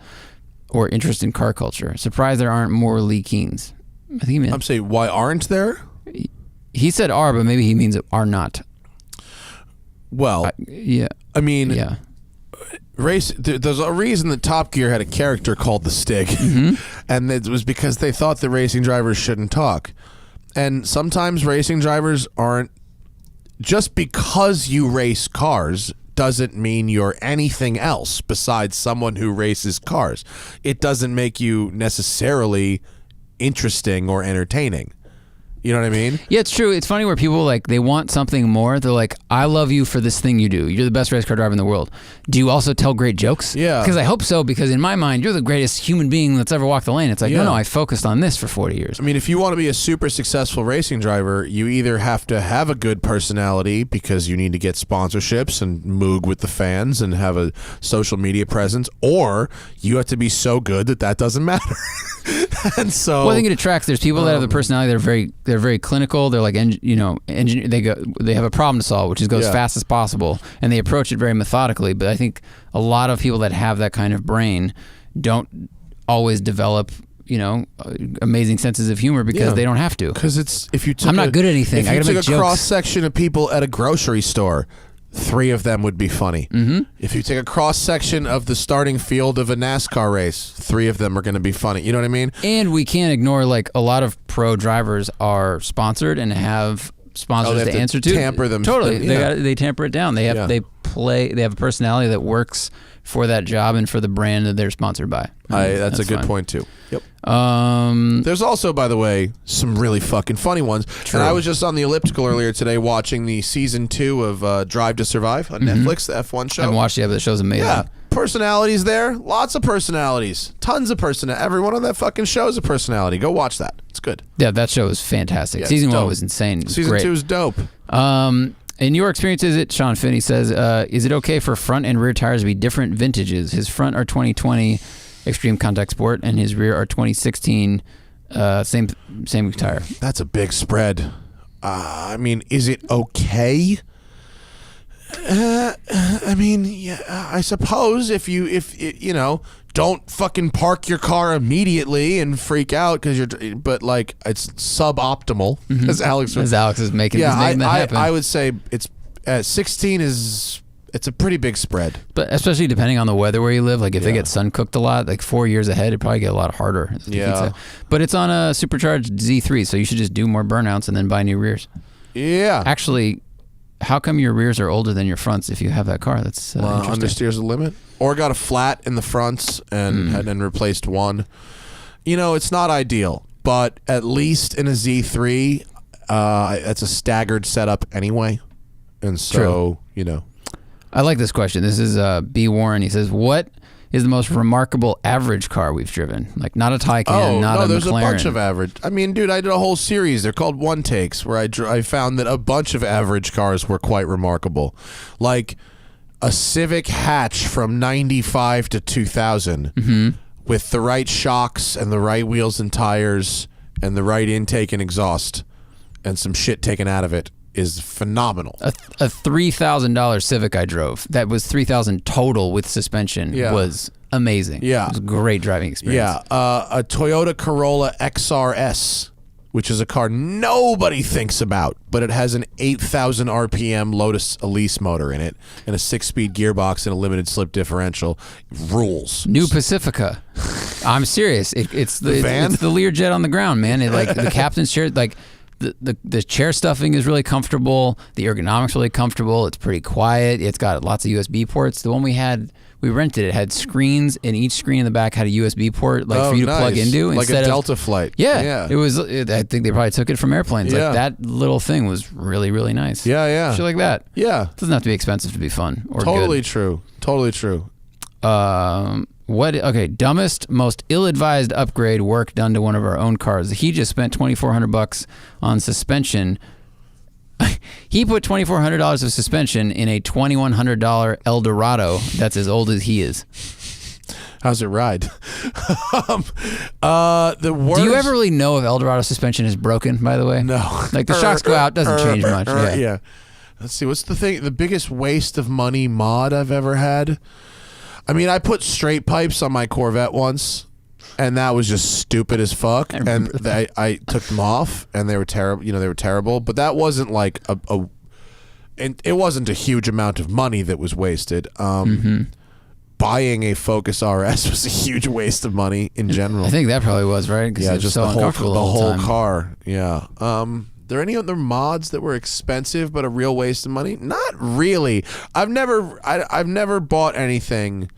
or interest in car culture? Surprised there aren't more Lee Keens. I think he meant. I'm saying, why aren't there? He said are, but maybe he means are not. Well, Yeah. I mean, Yeah. There's a reason that Top Gear had a character called the Stig, and it was because they thought the racing drivers shouldn't talk. And sometimes racing drivers aren't. Just because you race cars doesn't mean you're anything else besides someone who races cars. It doesn't make you necessarily interesting or entertaining. You know what I mean? Yeah, it's true. It's funny where people like they want something more. They're like, I love you for this thing you do. You're the best race car driver in the world. Do you also tell great jokes? Yeah. Because I hope so, because in my mind, you're the greatest human being that's ever walked the lane. It's like, Yeah. no, I focused on this for 40 years. I mean, if you want to be a super successful racing driver, you either have to have a good personality because you need to get sponsorships and moog with the fans and have a social media presence, or you have to be so good that doesn't matter. And so, Well, I think it attracts. There's people that have the personality. They're very clinical. They're like, engineer. They have a problem to solve, which is go as Yeah. fast as possible, and they approach it very methodically. But I think a lot of people that have that kind of brain don't always develop, amazing senses of humor because Yeah. they don't have to. because it's if you took I'm not good at anything. If I you gotta took make a jokes. cross section of people at a grocery store, 3 of them would be funny. Mm-hmm. If you take a cross section of the starting field of a NASCAR race, 3 of them are going to be funny. You know what I mean? And we can't ignore like a lot of pro drivers are sponsored and have sponsors they have to to answer to. tamper them. Totally. Yeah. They tamper it down. They have Yeah. they have a personality that works for that job and for the brand that they're sponsored by. That's a good fine. point too. Yep. Um, There's also, by the way, some really fucking funny ones. True. And I was just on the elliptical earlier today watching the season 2 of Drive to Survive on Netflix, the F1 show. I haven't watched it yet, but the show's amazing. Yeah, personalities there. Lots of personalities. Tons of personality. Everyone on that fucking show is a personality. Go watch that. It's good. Yeah, that show is fantastic. Yeah, Season it's 1 dope. was insane. It was Season great. 2 is dope. In your experience, Sean Finney says, is it okay for front and rear tires to be different vintages? His front are 2020 Extreme Contact Sport, and his rear are 2016 same tire. That's a big spread. I mean, is it okay? I mean, yeah, I suppose if don't fucking park your car immediately and freak out but like it's suboptimal, as Alex was. As Alex is making his name that happen. I would say it's 16 it's a pretty big spread. But especially depending on the weather where you live, like if they Yeah. get sun cooked a lot, like 4 years ahead, it'd probably get a lot harder. Yeah. But it's on a supercharged Z3, so you should just do more burnouts and then buy new rears. Yeah. Actually, how come your rears are older than your fronts if you have that car? That's interesting. Understeer's the limit. Or got a flat in the fronts and replaced one. It's not ideal, but at least in a Z3, that's a staggered setup anyway. And so, I like this question. This is B. Warren. He says, what is the most remarkable average car we've driven? Like not a Taycan, not a there's McLaren. a bunch of average. I mean, dude, I did a whole series. They're called One Takes, where I found that a bunch of average cars were quite remarkable. Like a Civic hatch from 95 to 2000 with the right shocks and the right wheels and tires and the right intake and exhaust and some shit taken out of it is phenomenal. A $3,000 Civic I drove. That was $3,000 total with suspension. Yeah. Was amazing. Yeah. It was a great driving experience. Yeah, a Toyota Corolla XRS, which is a car nobody thinks about, but it has an 8,000 RPM Lotus Elise motor in it and a 6-speed gearbox and a limited slip differential. Rules. New Pacifica. I'm serious. It's the van? It's the Learjet on the ground, man. It, like the captain's chair. Like the chair stuffing is really comfortable. The ergonomics really comfortable. It's pretty quiet. It's got lots of USB ports. The one we rented, it had screens, and each screen in the back had a USB port for you to plug into. Like a Delta flight. Yeah. It was. I think they probably took it from airplanes. Yeah. Like that little thing was really, really nice. Yeah. Shit like that. Yeah. It doesn't have to be expensive to be fun or Totally good. true. Totally true. Dumbest, most ill-advised upgrade work done to one of our own cars. He just spent $2,400 on suspension. He put $2,400 of suspension in a $2,100 Eldorado that's as old as he is. How's it ride? The worst. Do you ever really know if Eldorado suspension is broken, by the way? No. Like the shocks go out, doesn't change much. Yeah. Let's see. What's the thing? The biggest waste of money mod I've ever had? I mean, I put straight pipes on my Corvette once, and that was just stupid as fuck. And I took them off, and they were terrible. They were terrible. But that wasn't like and it wasn't a huge amount of money that was wasted. Buying a Focus RS was a huge waste of money in general. I think that probably was, right? Yeah, just so the whole time. car. Yeah. There any other mods that were expensive but a real waste of money? Not really. I've never bought anything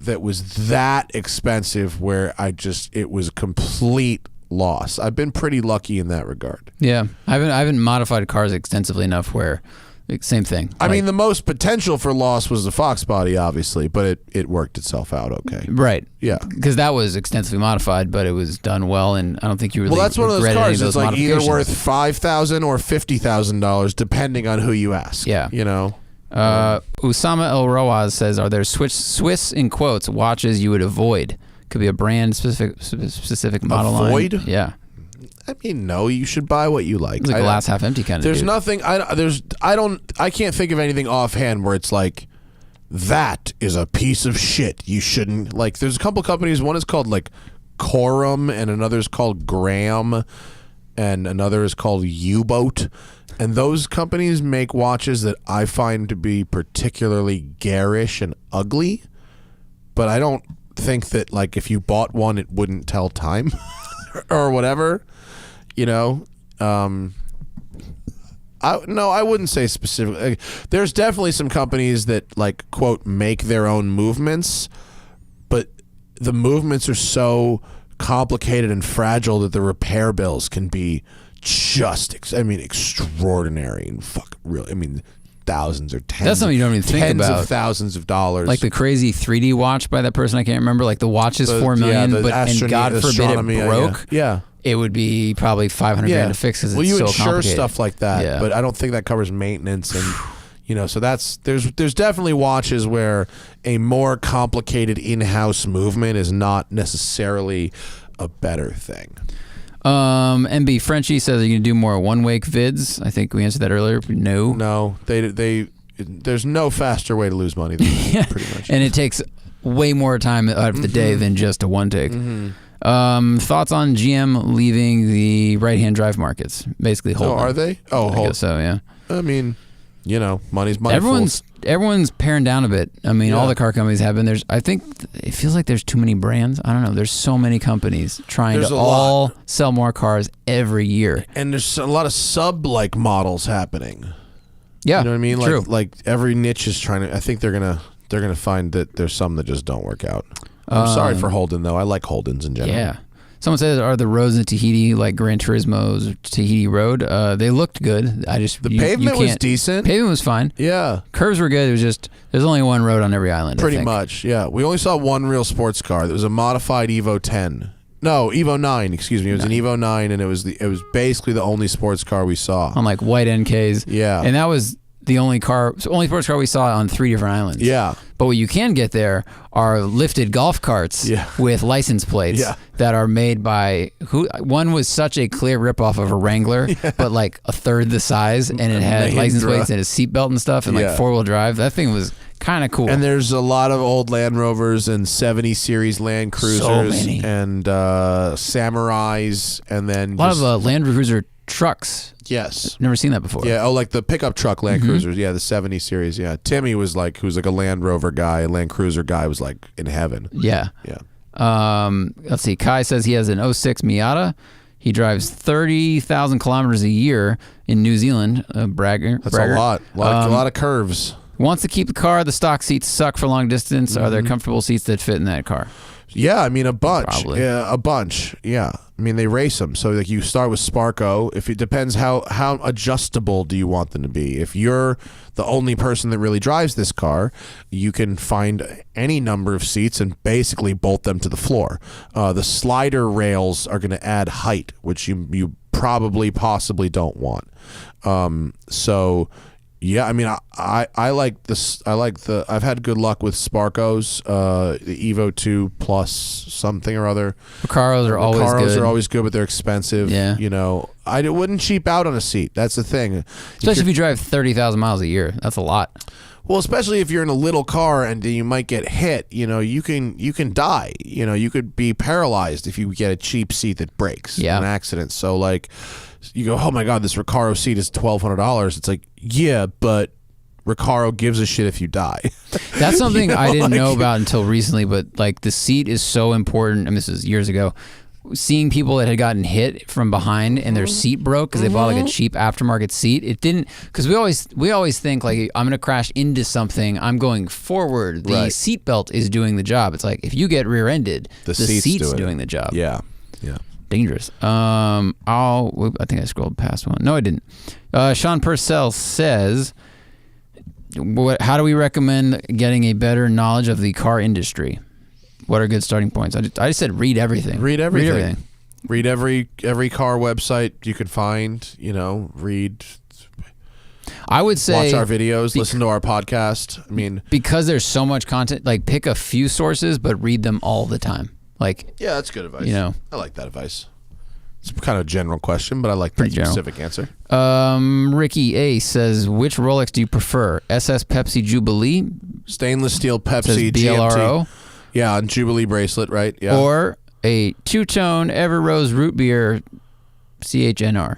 that was that expensive where it was a complete loss. I've been pretty lucky in that regard. Yeah, I haven't modified cars extensively enough where same thing. I mean, the most potential for loss was the Fox body, obviously, but it worked itself out okay. Right. Yeah. Because that was extensively modified, but it was done well, and I don't think you really. Well, that's one of those cars that's like either worth $5,000 or $50,000, depending on who you ask. Yeah. Usama El Roaz says, "Are there Swiss in quotes watches you would avoid? Could be a brand specific model avoid? line. Yeah. I mean, no. You should buy what you like. It's a glass half empty kind of. There's dude. nothing. I can't think of anything offhand where it's like that is a piece of shit. You shouldn't like. There's a couple companies. One is called like Corum, and another is called Graham, and another is called U-Boat. And those companies make watches that I find to be particularly garish and ugly. But I don't think that like if you bought one, it wouldn't tell time or whatever. I wouldn't say specifically. There's definitely some companies that like quote make their own movements, but the movements are so complicated and fragile that the repair bills can be just extraordinary and thousands or tens. That's something you don't even think tens about. Of thousands of dollars. Like the crazy 3D watch by that person I can't remember. Like the watch is $4 million, and God forbid it broke. Yeah. It would be probably $500,000 to fix because it's so complicated. Well, you insure stuff like that, but I don't think that covers maintenance and. So there's definitely watches where a more complicated in-house movement is not necessarily a better thing. MB Frenchie says, are you going to do more one-wake vids? I think we answered that earlier. No, there's no faster way to lose money than that, pretty much. And it takes way more time out of the day than just a one-take. Thoughts on GM leaving the right-hand drive markets? Basically, holding. Oh, are they? Oh, I guess so, yeah. I mean, money's money. Everyone's paring down a bit. I mean, all the car companies have been. I think it feels like there's too many brands. I don't know. There's so many companies trying to all sell more cars every year. And there's a lot of sub-like models happening. Yeah, you know what I mean? True. Like every niche is trying to. I think they're gonna find that there's some that just don't work out. I'm sorry for Holden though. I like Holdens in general. Yeah. Someone says, are the roads in Tahiti like Gran Turismo's Tahiti Road? They looked good. The pavement was decent. Pavement was fine. Yeah. Curves were good. It was just, there's only one road on every island. Pretty much, yeah. We only saw one real sports car. That was a modified Evo 10. No, Evo 9, excuse me. It was an Evo 9, and it was basically the only sports car we saw. On like white NKs. Yeah. And that was the only sports car we saw on 3 different islands. Yeah. But what you can get there are lifted golf carts with license plates that are made by one was such a clear ripoff of a Wrangler, but like a third the size, and it had license plates and a seatbelt and stuff, and like 4-wheel drive. That thing was kind of cool. And there's a lot of old Land Rovers and 70 series Land Cruisers and Samurais, and then a lot of Land Cruiser trucks. Yes. Never seen that before. Yeah, like the pickup truck Land Cruisers. Yeah, the 70 series. Yeah. Timmy who's like a Land Rover guy, a Land Cruiser guy, was like in heaven. Yeah. Yeah. Let's see. Kai says he has an 06 Miata. He drives 30,000 kilometers a year in New Zealand. Bragger. That's a lot. A lot of curves. Wants to keep the car. The stock seats suck for long distance. Are there comfortable seats that fit in that car? Yeah, I mean a bunch. Probably. Yeah, a bunch. Yeah, I mean they race them. So like you start with Sparco. If it depends how adjustable do you want them to be. If you're the only person that really drives this car, you can find any number of seats and basically bolt them to the floor. The slider rails are going to add height, which you probably possibly don't want. So. Yeah, I mean, I like this. I've had good luck with Sparcos, the Evo 2 Plus something or other. Recaros are always good. Recaros are always good, but they're expensive. Yeah. You know, I wouldn't cheap out on a seat. That's the thing. Especially if you drive 30,000 miles a year. That's a lot. Well, especially if you're in a little car and you might get hit, you know, you can die. You know, you could be paralyzed if you get a cheap seat that breaks in an accident. So like, you go, oh my God, this Recaro seat is $1,200. It's like, yeah, but Recaro gives a shit if you die. That's something I didn't know about until recently, but like the seat is so important. And this is years ago. Seeing people that had gotten hit from behind and their seat broke because they bought like a cheap aftermarket seat. It didn't, because we always think like, I'm going to crash into something. I'm going forward. The seat belt is doing the job. It's like if you get rear-ended, the seat's doing the job. Yeah, yeah. Dangerous. I think I scrolled past one. No, I didn't. Sean Purcell says, how do we recommend getting a better knowledge of the car industry? What are good starting points? I just said read everything. Read everything. Read every car website you could find. You know, read. I would say watch our videos, listen to our podcast. I mean, because there's so much content, like pick a few sources, but read them all the time. Like, yeah, that's good advice. You know, I like that advice. It's kind of a general question, but I like the specific answer. Ricky A says, which Rolex do you prefer? SS Pepsi Jubilee, stainless steel Pepsi BLRO. GMT. Yeah, on Jubilee bracelet, right? Yeah. Or a two-tone Ever Rose root beer CHNR. I don't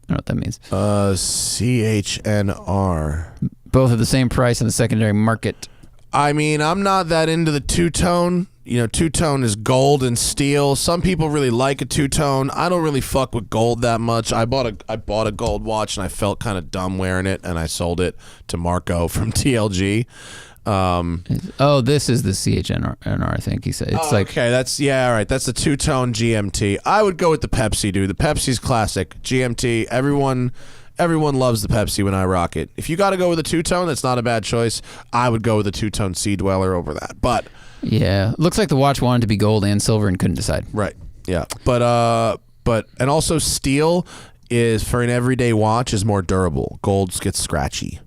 know what that means. CHNR. Both at the same price in the secondary market. I mean, I'm not that into the two-tone. You know, two-tone is gold and steel. Some people really like a two-tone. I don't really fuck with gold that much. I bought a gold watch and I felt kind of dumb wearing it, and I sold it to Marco from TLG. This is the CHNR, I think he said. It's okay, all right. That's the two-tone GMT. I would go with the Pepsi, dude. The Pepsi's classic. GMT, everyone loves the Pepsi when I rock it. If you got to go with a two-tone, that's not a bad choice. I would go with a two-tone Sea Dweller over that. But yeah, looks like the watch wanted to be gold and silver and couldn't decide. Right. Yeah. But and also steel is, for an everyday watch, is more durable. Gold gets scratchy.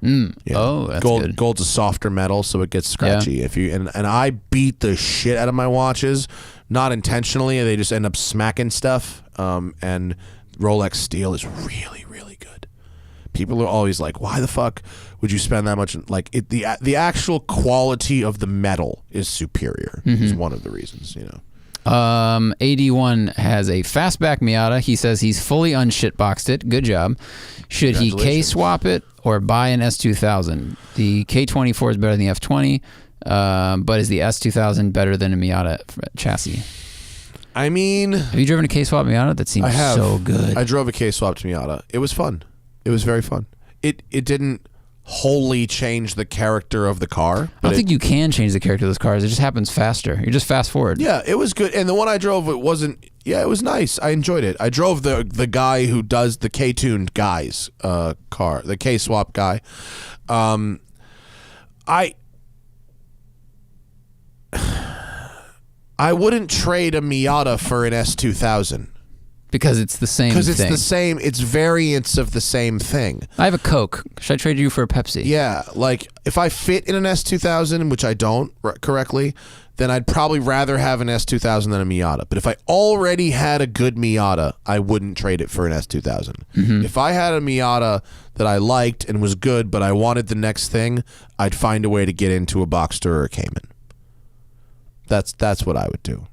Yeah. Oh, that's good. Gold's a softer metal, so it gets scratchy. Yeah. If you and I beat the shit out of my watches, not intentionally. They just end up smacking stuff. And Rolex steel is really, really good. People are always like, "Why the fuck would you spend that much?" Like the actual quality of the metal is superior. Is one of the reasons, you know. AD1 has a fastback Miata. He says he's fully unshitboxed it. Good job. Should he K-swap it or buy an S2000? The K24 is better than the F20, but is the S2000 better than a Miata chassis? I mean, have you driven a K-swap Miata? That seems so good. I drove a K-swapped Miata. It was fun. It was very fun. It didn't wholly change the character of the car. I don't think you can change the character of those cars. It just happens faster. You just fast forward. Yeah, it was good. And the one I drove, it wasn't. Yeah, it was nice. I enjoyed it. I drove the guy who does the K-tuned guy's car, the K-swap guy. I wouldn't trade a Miata for an S2000. Because it's the same thing. Because it's the same. It's variants of the same thing. I have a Coke. Should I trade you for a Pepsi? Yeah. Like, if I fit in an S2000, which I don't correctly, then I'd probably rather have an S2000 than a Miata. But if I already had a good Miata, I wouldn't trade it for an S2000. If I had a Miata that I liked and was good, but I wanted the next thing, I'd find a way to get into a Boxster or a Cayman. That's what I would do.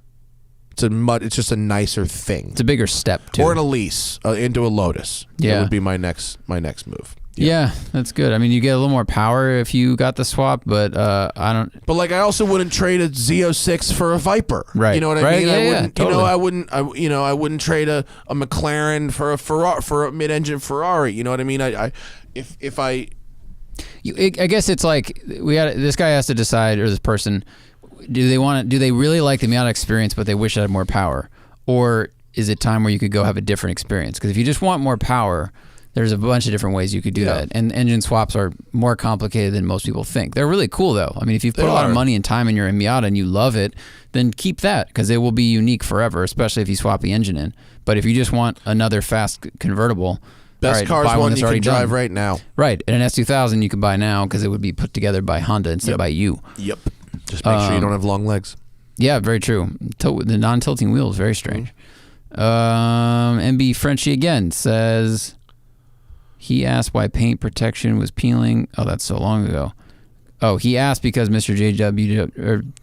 It's just a nicer thing. It's a bigger step too. Or an Elise into a Lotus. Yeah, that would be my next move. Yeah, that's good. I mean, you get a little more power if you got the swap, but I don't. But like, I also wouldn't trade a Z06 for a Viper. Right. You know what I Right, mean? yeah, I yeah, wouldn't. totally. I wouldn't trade a McLaren for a Ferrari, for a mid-engine Ferrari. You know what I mean? I guess it's like this guy has to decide, or this person, do they really like the Miata experience, but they wish it had more power, or is it time where you could go have a different experience? Because if you just want more power, there's a bunch of different ways you could do that. And engine swaps are more complicated than most people think. They're really cool, though. I mean, if you've put a lot of money and time in your Miata and you love it, then keep that, because it will be unique forever, especially if you swap the engine in. But if you just want another fast convertible, best car's buy one that's you already can drive done. right now. Right. And an S2000 you can buy now because it would be put together by Honda instead of by you. Yep. Just make sure you don't have long legs. Yeah, very true. The non-tilting wheel is very strange. MB Frenchie again says he asked why paint protection was peeling. Oh, that's so long ago. Oh, he asked because Mr.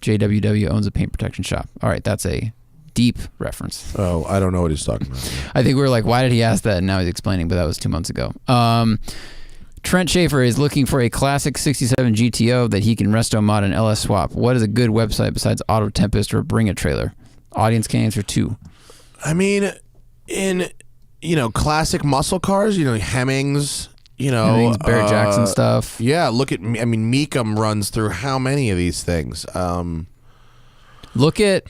JWW owns a paint protection shop. All right, that's a deep reference. Oh, I don't know what he's talking about. I think we were like, why did he ask that? And now he's explaining, but that was 2 months ago. Trent Schaefer is looking for a classic 67 GTO that he can resto mod and LS swap. What is a good website besides Auto Tempest or Bring a Trailer? Audience can answer 2. I mean, in classic muscle cars, Hemmings, Barrett Jackson stuff. Yeah, look at Meekum runs through how many of these things? Look at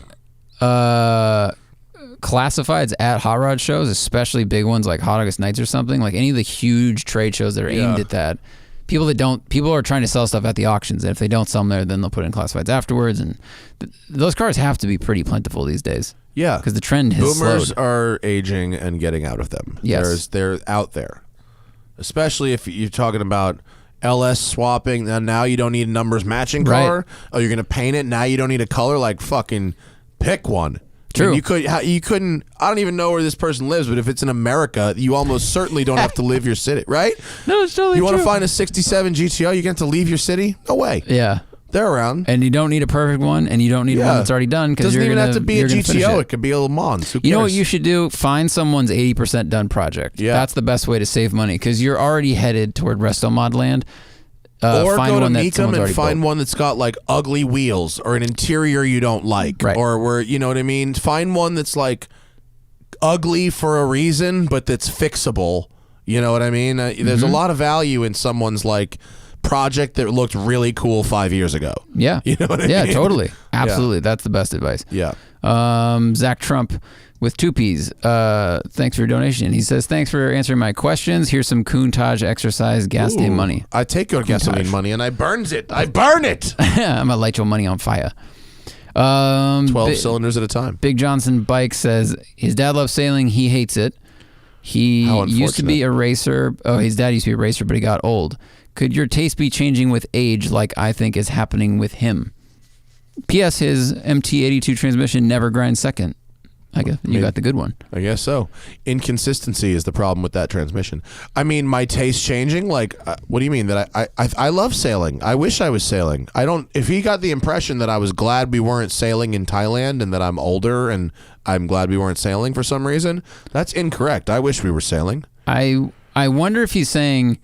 classifieds at hot rod shows, especially big ones like Hot August Nights or something, like any of the huge trade shows that are aimed at that. People are trying to sell stuff at the auctions, and if they don't sell them there, then they'll put it in classifieds afterwards, and those cars have to be pretty plentiful these days. Yeah, because the trend has boomers slowed. are aging and getting out of them. Yes, they're out there, especially if you're talking about LS swapping. Now you don't need a numbers matching car. Right. Oh, you're gonna paint it. Now you don't need a color. Like, fucking pick one. True. I mean, you couldn't. I don't even know where this person lives, but if it's in America, you almost certainly don't have to leave your city, right? No, it's totally You true. want to find a 67 GTO? You get to leave your city? No way. Yeah. They're around. And you don't need a perfect one, and you don't need one that's already done. Because doesn't even have to be a GTO. It It could be a Le Mans. Who cares? You know what you should do? Find someone's 80% done project. Yeah. That's the best way to save money, because you're already headed toward resto mod land. Or find go to one that Meekum someone's and already find built. one that's got like ugly wheels or an interior you don't like, Right. or where you know what I mean. Find one that's like ugly for a reason, but that's fixable. You know what I mean? There's a lot of value in someone's like project that looked really cool 5 years ago. Yeah. You know what I mean? Yeah, totally. Absolutely. That's the best advice. Yeah. Zach Trump with 2 Ps. Thanks for your donation. He says, thanks for answering my questions. Here's some Countach exercise gas day money. I take your gasoline money and I burns it. I burn it. I'm going to light your money on fire. 12 cylinders at a time. Big Johnson Bike says his dad loves sailing. He hates it. He used to be a racer. Oh, his dad used to be a racer, but he got old. Could your taste be changing with age like I think is happening with him? P.S. His MT82 transmission never grinds second. I guess you got the good one. I guess so. Inconsistency is the problem with that transmission. I mean, my taste changing. Like, what do you mean that I love sailing? I wish I was sailing. I don't. If he got the impression that I was glad we weren't sailing in Thailand and that I'm older and I'm glad we weren't sailing for some reason, that's incorrect. I wish we were sailing. I wonder if he's saying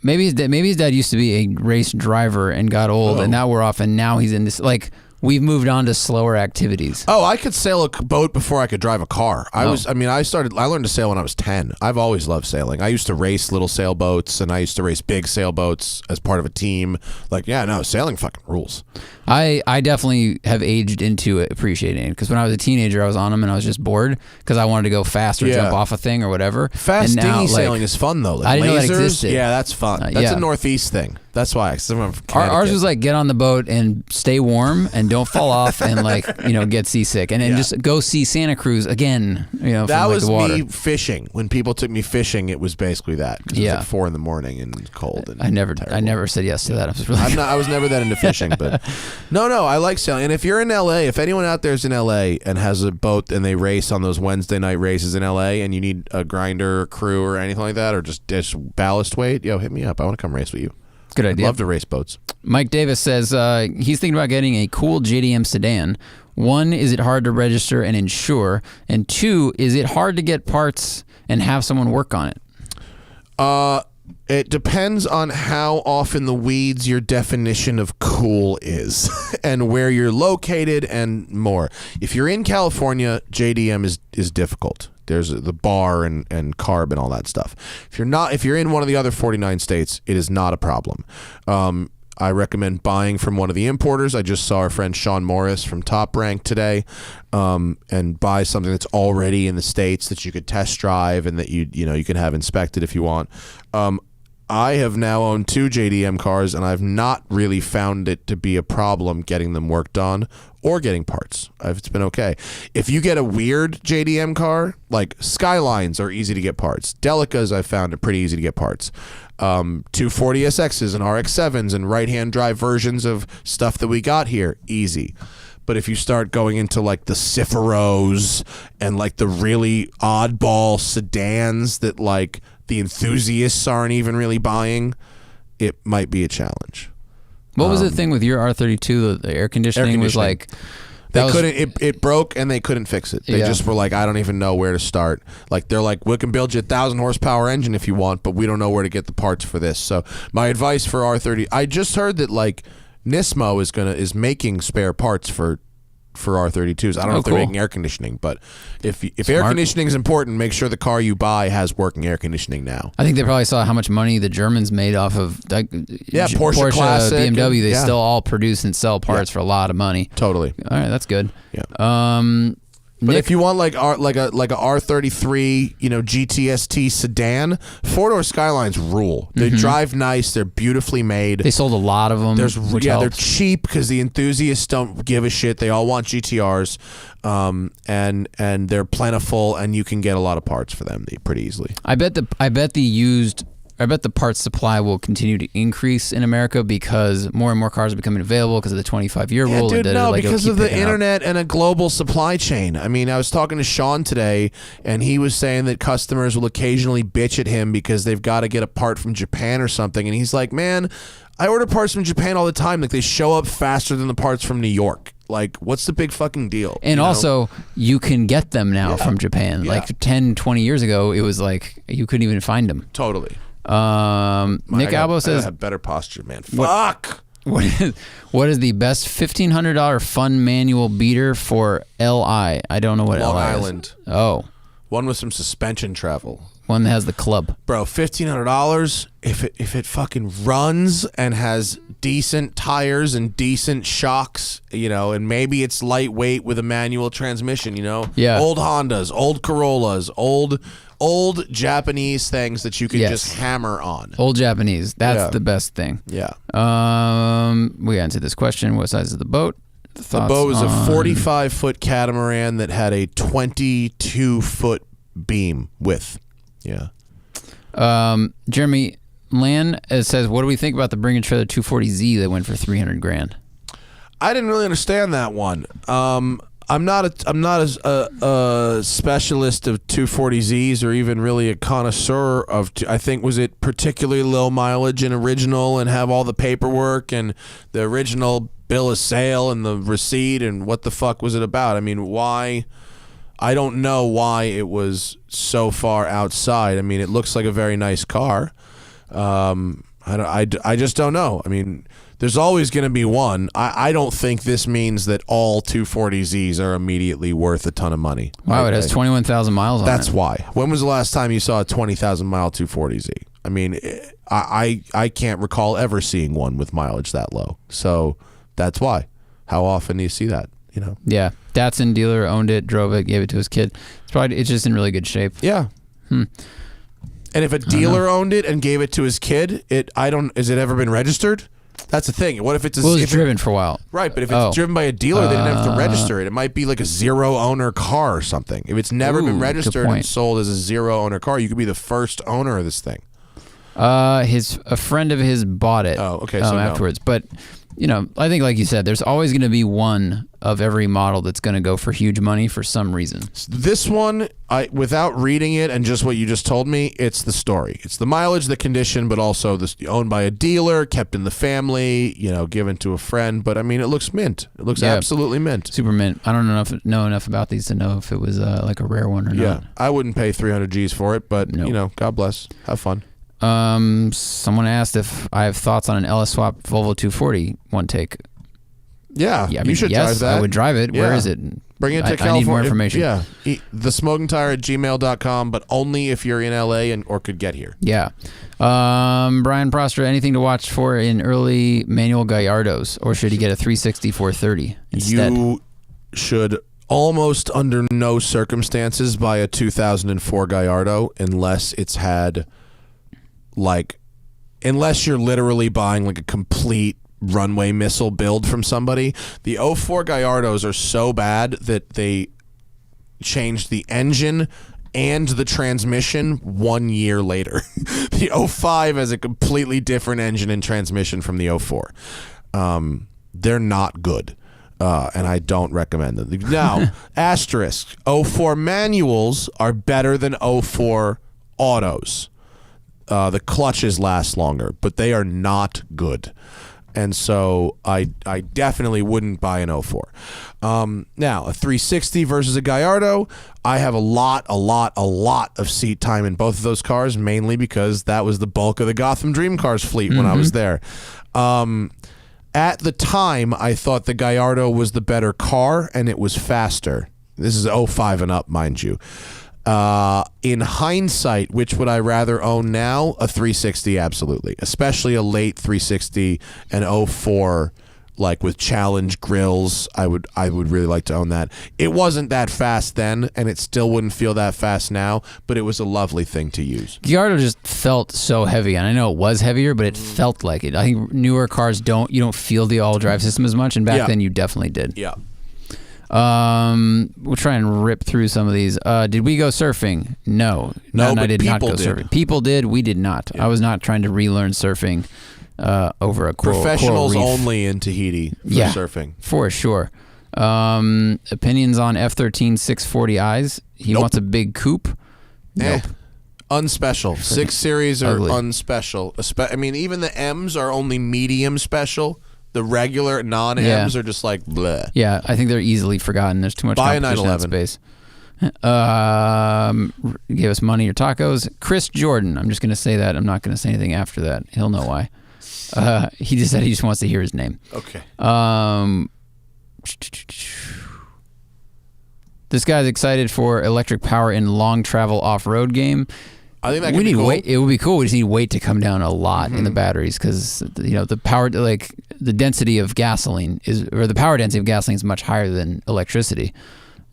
maybe his dad used to be a race driver and got old and now we're off and now he's in this like. We've moved on to slower activities. Oh, I could sail a boat before I could drive a car. I learned to sail when I was 10. I've always loved sailing. I used to race little sailboats and I used to race big sailboats as part of a team. Like, yeah, no, sailing fucking rules. I definitely have aged into appreciating it because when I was a teenager, I was on them and I was just bored because I wanted to go fast or jump off a thing or whatever. Fast dinghy sailing is fun though. Like I didn't know that lasers, existed. Yeah, that's fun. That's a Northeast thing. That's why. Ours was like get on the boat and stay warm and don't fall off and get seasick and then just go see Santa Cruz again. That from, was the water. me fishing. When people took me fishing, it was basically that. It was like 4 a.m. and cold. And I never said yes to that. I was never that into fishing, but no, I like sailing. And if you're in LA, if anyone out there is in LA and has a boat and they race on those Wednesday night races in LA, and you need a grinder, or crew, or anything like that, or just ballast weight, hit me up. I want to come race with you. Good idea. I'd love to race boats. Mike Davis says he's thinking about getting a cool JDM sedan. 1, is it hard to register and insure? And 2, is it hard to get parts and have someone work on it? It depends on how off in the weeds your definition of cool is and where you're located and more. If you're in California, JDM is difficult. There's the bar and carb and all that stuff. If you're in one of the other 49 states, it is not a problem. I recommend buying from one of the importers. I just saw our friend Sean Morris from Top Rank today, and buy something that's already in the States that you could test drive and that you can have inspected if you want. I have now owned 2 JDM cars, and I've not really found it to be a problem getting them worked on or getting parts. It's been okay. If you get a weird JDM car, like Skylines are easy to get parts. Delicas I found are pretty easy to get parts. 240SXs and RX-7s and right-hand drive versions of stuff that we got here, easy. But if you start going into like the Ciferos and like the really oddball sedans that like the enthusiasts aren't even really buying, it might be a challenge. What was the thing with your R32? The air conditioning was like... It broke and they couldn't fix it. They just were like, I don't even know where to start. Like, they're like, we can build you a 1,000 horsepower engine if you want, but we don't know where to get the parts for this. So my advice for R30, I just heard that like Nismo is making spare parts for R32s. I don't know if they're making air conditioning, but if air conditioning is important, make sure the car you buy has working air conditioning now. I think they probably saw how much money the Germans made off of Porsche Classic, BMW. They still all produce and sell parts for a lot of money. Totally. All right, that's good. Yeah. But if you want like a R33, GTST sedan, 4-door Skylines rule. They drive nice. They're beautifully made. They sold a lot of them. They're cheap because the enthusiasts don't give a shit. They all want GTRs, and they're plentiful, and you can get a lot of parts for them pretty easily. I bet the parts supply will continue to increase in America because more and more cars are becoming available because of the 25-year rule. Dude, because of the internet and a global supply chain. I mean, I was talking to Sean today, and he was saying that customers will occasionally bitch at him because they've got to get a part from Japan or something. And he's like, man, I order parts from Japan all the time. Like, they show up faster than the parts from New York. Like, what's the big fucking deal? And also, you can get them now from Japan. Like 10, 20 years ago, it was like you couldn't even find them. Totally. Nick Albo says, I have better posture, man. Fuck. What is the best $1,500 fun manual beater for LI? I don't know what Long LI Island. is. Oh. One with some suspension travel. One that has the club. Bro, $1,500, if it fucking runs and has decent tires and decent shocks, and maybe it's lightweight with a manual transmission, Yeah. Old Hondas, old Corollas, old Japanese things that you can just hammer on. Old Japanese. That's the best thing. Yeah. We answered this question. What size is the boat? The boat was a 45-foot catamaran that had a 22-foot beam width. Yeah. Jeremy Land says, what do we think about the Bring a Trailer 240Z that went for $300,000? I didn't really understand that one. I'm not a specialist of 240Zs or even really a connoisseur of. I think was it particularly low mileage and original and have all the paperwork and the original bill of sale and the receipt and what the fuck was it about? I mean, why? I don't know why it was so far outside. I mean, it looks like a very nice car. I just don't know. I mean, there's always going to be one. I don't think this means that all 240Zs are immediately worth a ton of money. Wow, it has 21,000 miles on it. That's why. When was the last time you saw a 20,000 mile 240Z? I mean, I can't recall ever seeing one with mileage that low. So that's why. How often do you see that? Yeah. Datsun dealer owned it, drove it, gave it to his kid. It's just in really good shape. Yeah. And if a dealer owned it and gave it to his kid, has it ever been registered? That's the thing. What if it's driven for a while? Right, but if it's driven by a dealer, they didn't have to register it. It might be like a zero owner car or something. If it's never been registered and sold as a zero owner car, you could be the first owner of this thing. A friend of his bought it. Oh, okay. So afterwards, but I think like you said, there's always going to be one of every model that's going to go for huge money for some reason. This one, without reading it and just what you just told me, it's the story. It's the mileage, the condition, but also owned by a dealer, kept in the family, given to a friend. But I mean, it looks mint. It looks absolutely mint. Super mint. I don't know enough about these to know if it was like a rare one or not. I wouldn't pay 300 G's for it, but God bless. Have fun. Someone asked if I have thoughts on an LS swap Volvo 240. One take. Yeah, I mean, you should yes, drive that. I would drive it. Yeah. Where is it? Bring it to California. I need more information. Yeah, thesmokingtire@gmail.com, but only if you're in LA or could get here. Yeah. Brian Prostra, anything to watch for in early manual Gallardos, or should he get a 360 430 instead? You should almost under no circumstances buy a 2004 Gallardo unless it's had unless you're literally buying like a complete runway missile build from somebody. The 04 Gallardos are so bad that they changed the engine and the transmission 1 year later. The 05 has a completely different engine and transmission from the 04. They're not good. And I don't recommend them. Now, asterisk, 04 manuals are better than 04 autos. The clutches last longer, but they are not good. And so I definitely wouldn't buy an 04. Now, a 360 versus a Gallardo, I have a lot of seat time in both of those cars, mainly because that was the bulk of the Gotham Dream Cars fleet when I was there. At the time, I thought the Gallardo was the better car, and it was faster. This is 05 and up, mind you. In hindsight, which would I rather own now? A 360, absolutely. Especially a late 360 and 04, like with challenge grills. I would really like to own that. It wasn't that fast then, and it still wouldn't feel that fast now, but it was a lovely thing to use. Gallardo just felt so heavy, and I know it was heavier, but it felt like it. I think newer cars you don't feel the all drive system as much, and back then you definitely did. Yeah. We'll try and rip through some of these. Did we go surfing? No, but I did not go people did. surfing. People did. We did not. Yeah. I was not trying to relearn surfing over a professionals coral reef. Only in Tahiti for surfing, for sure. Opinions on F-13 640i's. He wants a big coupe. Nope. Unspecial. 6 Series are ugly. Unspecial. I mean, even the M's are only medium special. The regular non-M's are just like bleh. Yeah, I think they're easily forgotten. There's too much competition in space. Gave us money or tacos. Chris Jordan. I'm just going to say that. I'm not going to say anything after that. He'll know why. He just said he just wants to hear his name. Okay. This guy's excited for electric power in long travel off-road game. I think that could be cool. It would be cool. We just need weight to come down a lot in the batteries because the power, like the density of gasoline the power density of gasoline is much higher than electricity,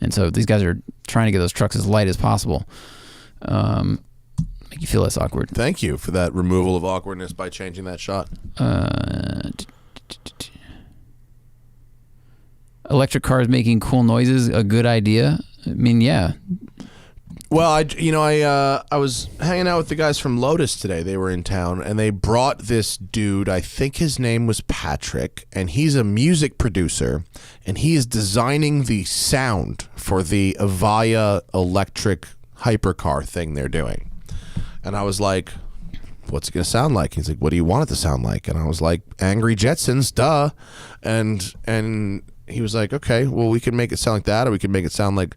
and so these guys are trying to get those trucks as light as possible. Make you feel less awkward. Thank you for that removal of awkwardness by changing that shot. Electric cars making cool noises, a good idea. I mean, yeah. Well, I was hanging out with the guys from Lotus today. They were in town, and they brought this dude. I think his name was Patrick, and he's a music producer, and he is designing the sound for the Avaya electric hypercar thing they're doing. And I was like, what's it going to sound like? He's like, what do you want it to sound like? And I was like, Angry Jetsons, duh. And he was like, okay, well, we can make it sound like that, or we can make it sound like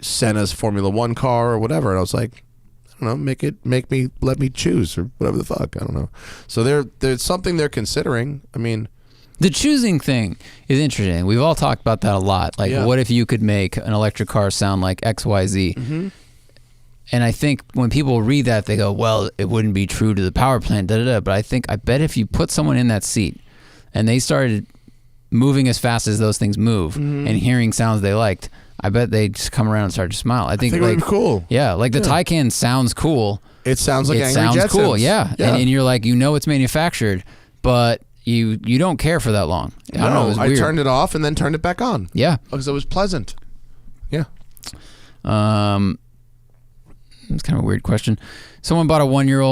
Senna's Formula One car or whatever. And I was like, I don't know, let me choose or whatever the fuck. I don't know. So there's something they're considering. I mean, the choosing thing is interesting. We've all talked about that a lot. Like, what if you could make an electric car sound like XYZ? Mm-hmm. And I think when people read that, they go, well, it wouldn't be true to the power plant, But I bet if you put someone in that seat and they started moving as fast as those things move and hearing sounds they liked, I bet they just come around and start to smile. I think it would be cool. Yeah, like the Taycan sounds cool. It sounds like Angry Jetsons. It sounds cool, yeah. And you're like, it's manufactured, but you don't care for that long. I don't know, it was weird. I turned it off and then turned it back on. Yeah. Because it was pleasant. Yeah. It's kind of a weird question. Someone bought a 1 year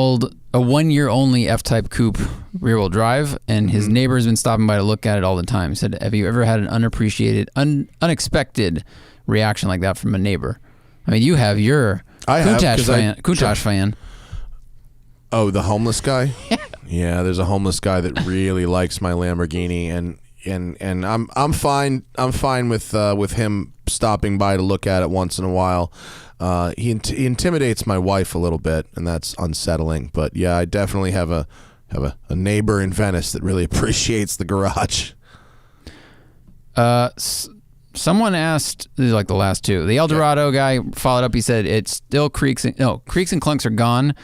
only F-Type coupe rear-wheel drive, and his neighbor's been stopping by to look at it all the time. He said, have you ever had an unexpected reaction like that from a neighbor? I mean, you have your Countach fan. Oh, the homeless guy? Yeah, there's a homeless guy that really likes my Lamborghini, and and I'm fine. I'm fine with him stopping by to look at it once in a while. He intimidates my wife a little bit, and that's unsettling. But yeah, I definitely have a neighbor in Venice that really appreciates the garage. Someone asked, these are like the last two. The El Dorado guy followed up. He said it's still creaks and clunks are gone,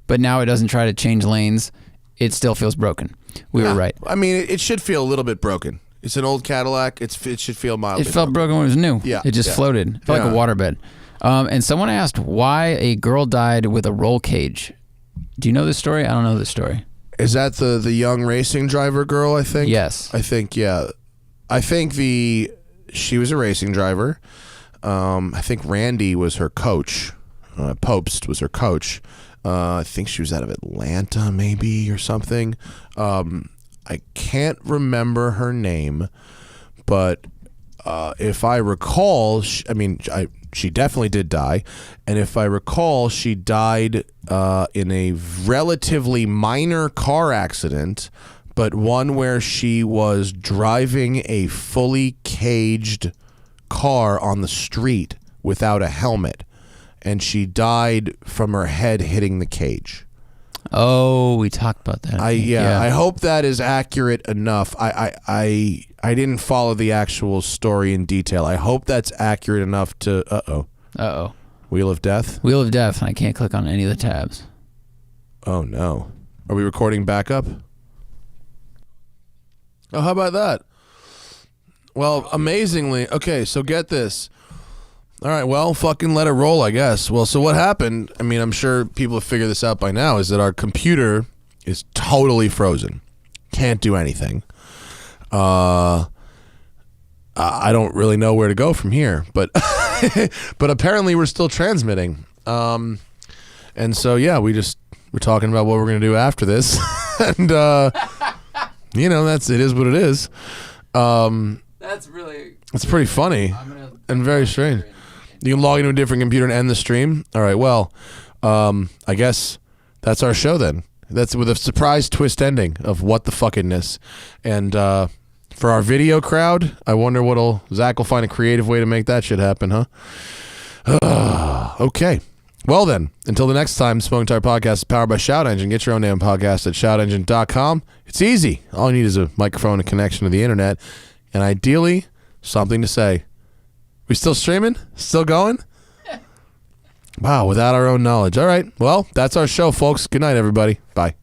but now it doesn't try to change lanes. It still feels broken. We were right. I mean, it should feel a little bit broken. It's an old Cadillac. It should feel mildly. It felt broken when it was new. Yeah, it just floated. It felt like a waterbed. And someone asked why a girl died with a roll cage. Do you know this story? I don't know this story. Is that the young racing driver girl? I think. Yes. I think she was a racing driver. I think Randy was her coach. Popst was her coach. I think she was out of Atlanta, maybe, or something. I can't remember her name, but if I recall, she definitely did die. And if I recall, she died in a relatively minor car accident, but one where she was driving a fully caged car on the street without a helmet. And she died from her head hitting the cage. Oh, we talked about that. I hope that is accurate enough. I didn't follow the actual story in detail. I hope that's accurate enough to... Uh-oh. Wheel of Death? Wheel of Death, and I can't click on any of the tabs. Oh, no. Are we recording backup? Oh, how about that? Well, amazingly... Okay, so get this. All right, well, fucking let it roll, I guess. Well, so what happened, I mean, I'm sure people have figured this out by now, is that our computer is totally frozen. Can't do anything. I don't really know where to go from here, but but apparently we're still transmitting. And so, yeah, we're talking about what we're going to do after this. And, it is what it is. That's really... It's pretty funny and very strange. You can log into a different computer and end the stream. All right, well, I guess that's our show then. That's with a surprise twist ending of what the fuckingness. And for our video crowd, I wonder Zack will find a creative way to make that shit happen, huh? Okay. Well then, until the next time, Smoking Tire Podcast is powered by Shout Engine. Get your own damn podcast at shoutengine.com. It's easy. All you need is a microphone, a connection to the internet, and ideally, something to say. We still streaming? Still going? Wow, without our own knowledge. All right. Well, that's our show, folks. Good night, everybody. Bye.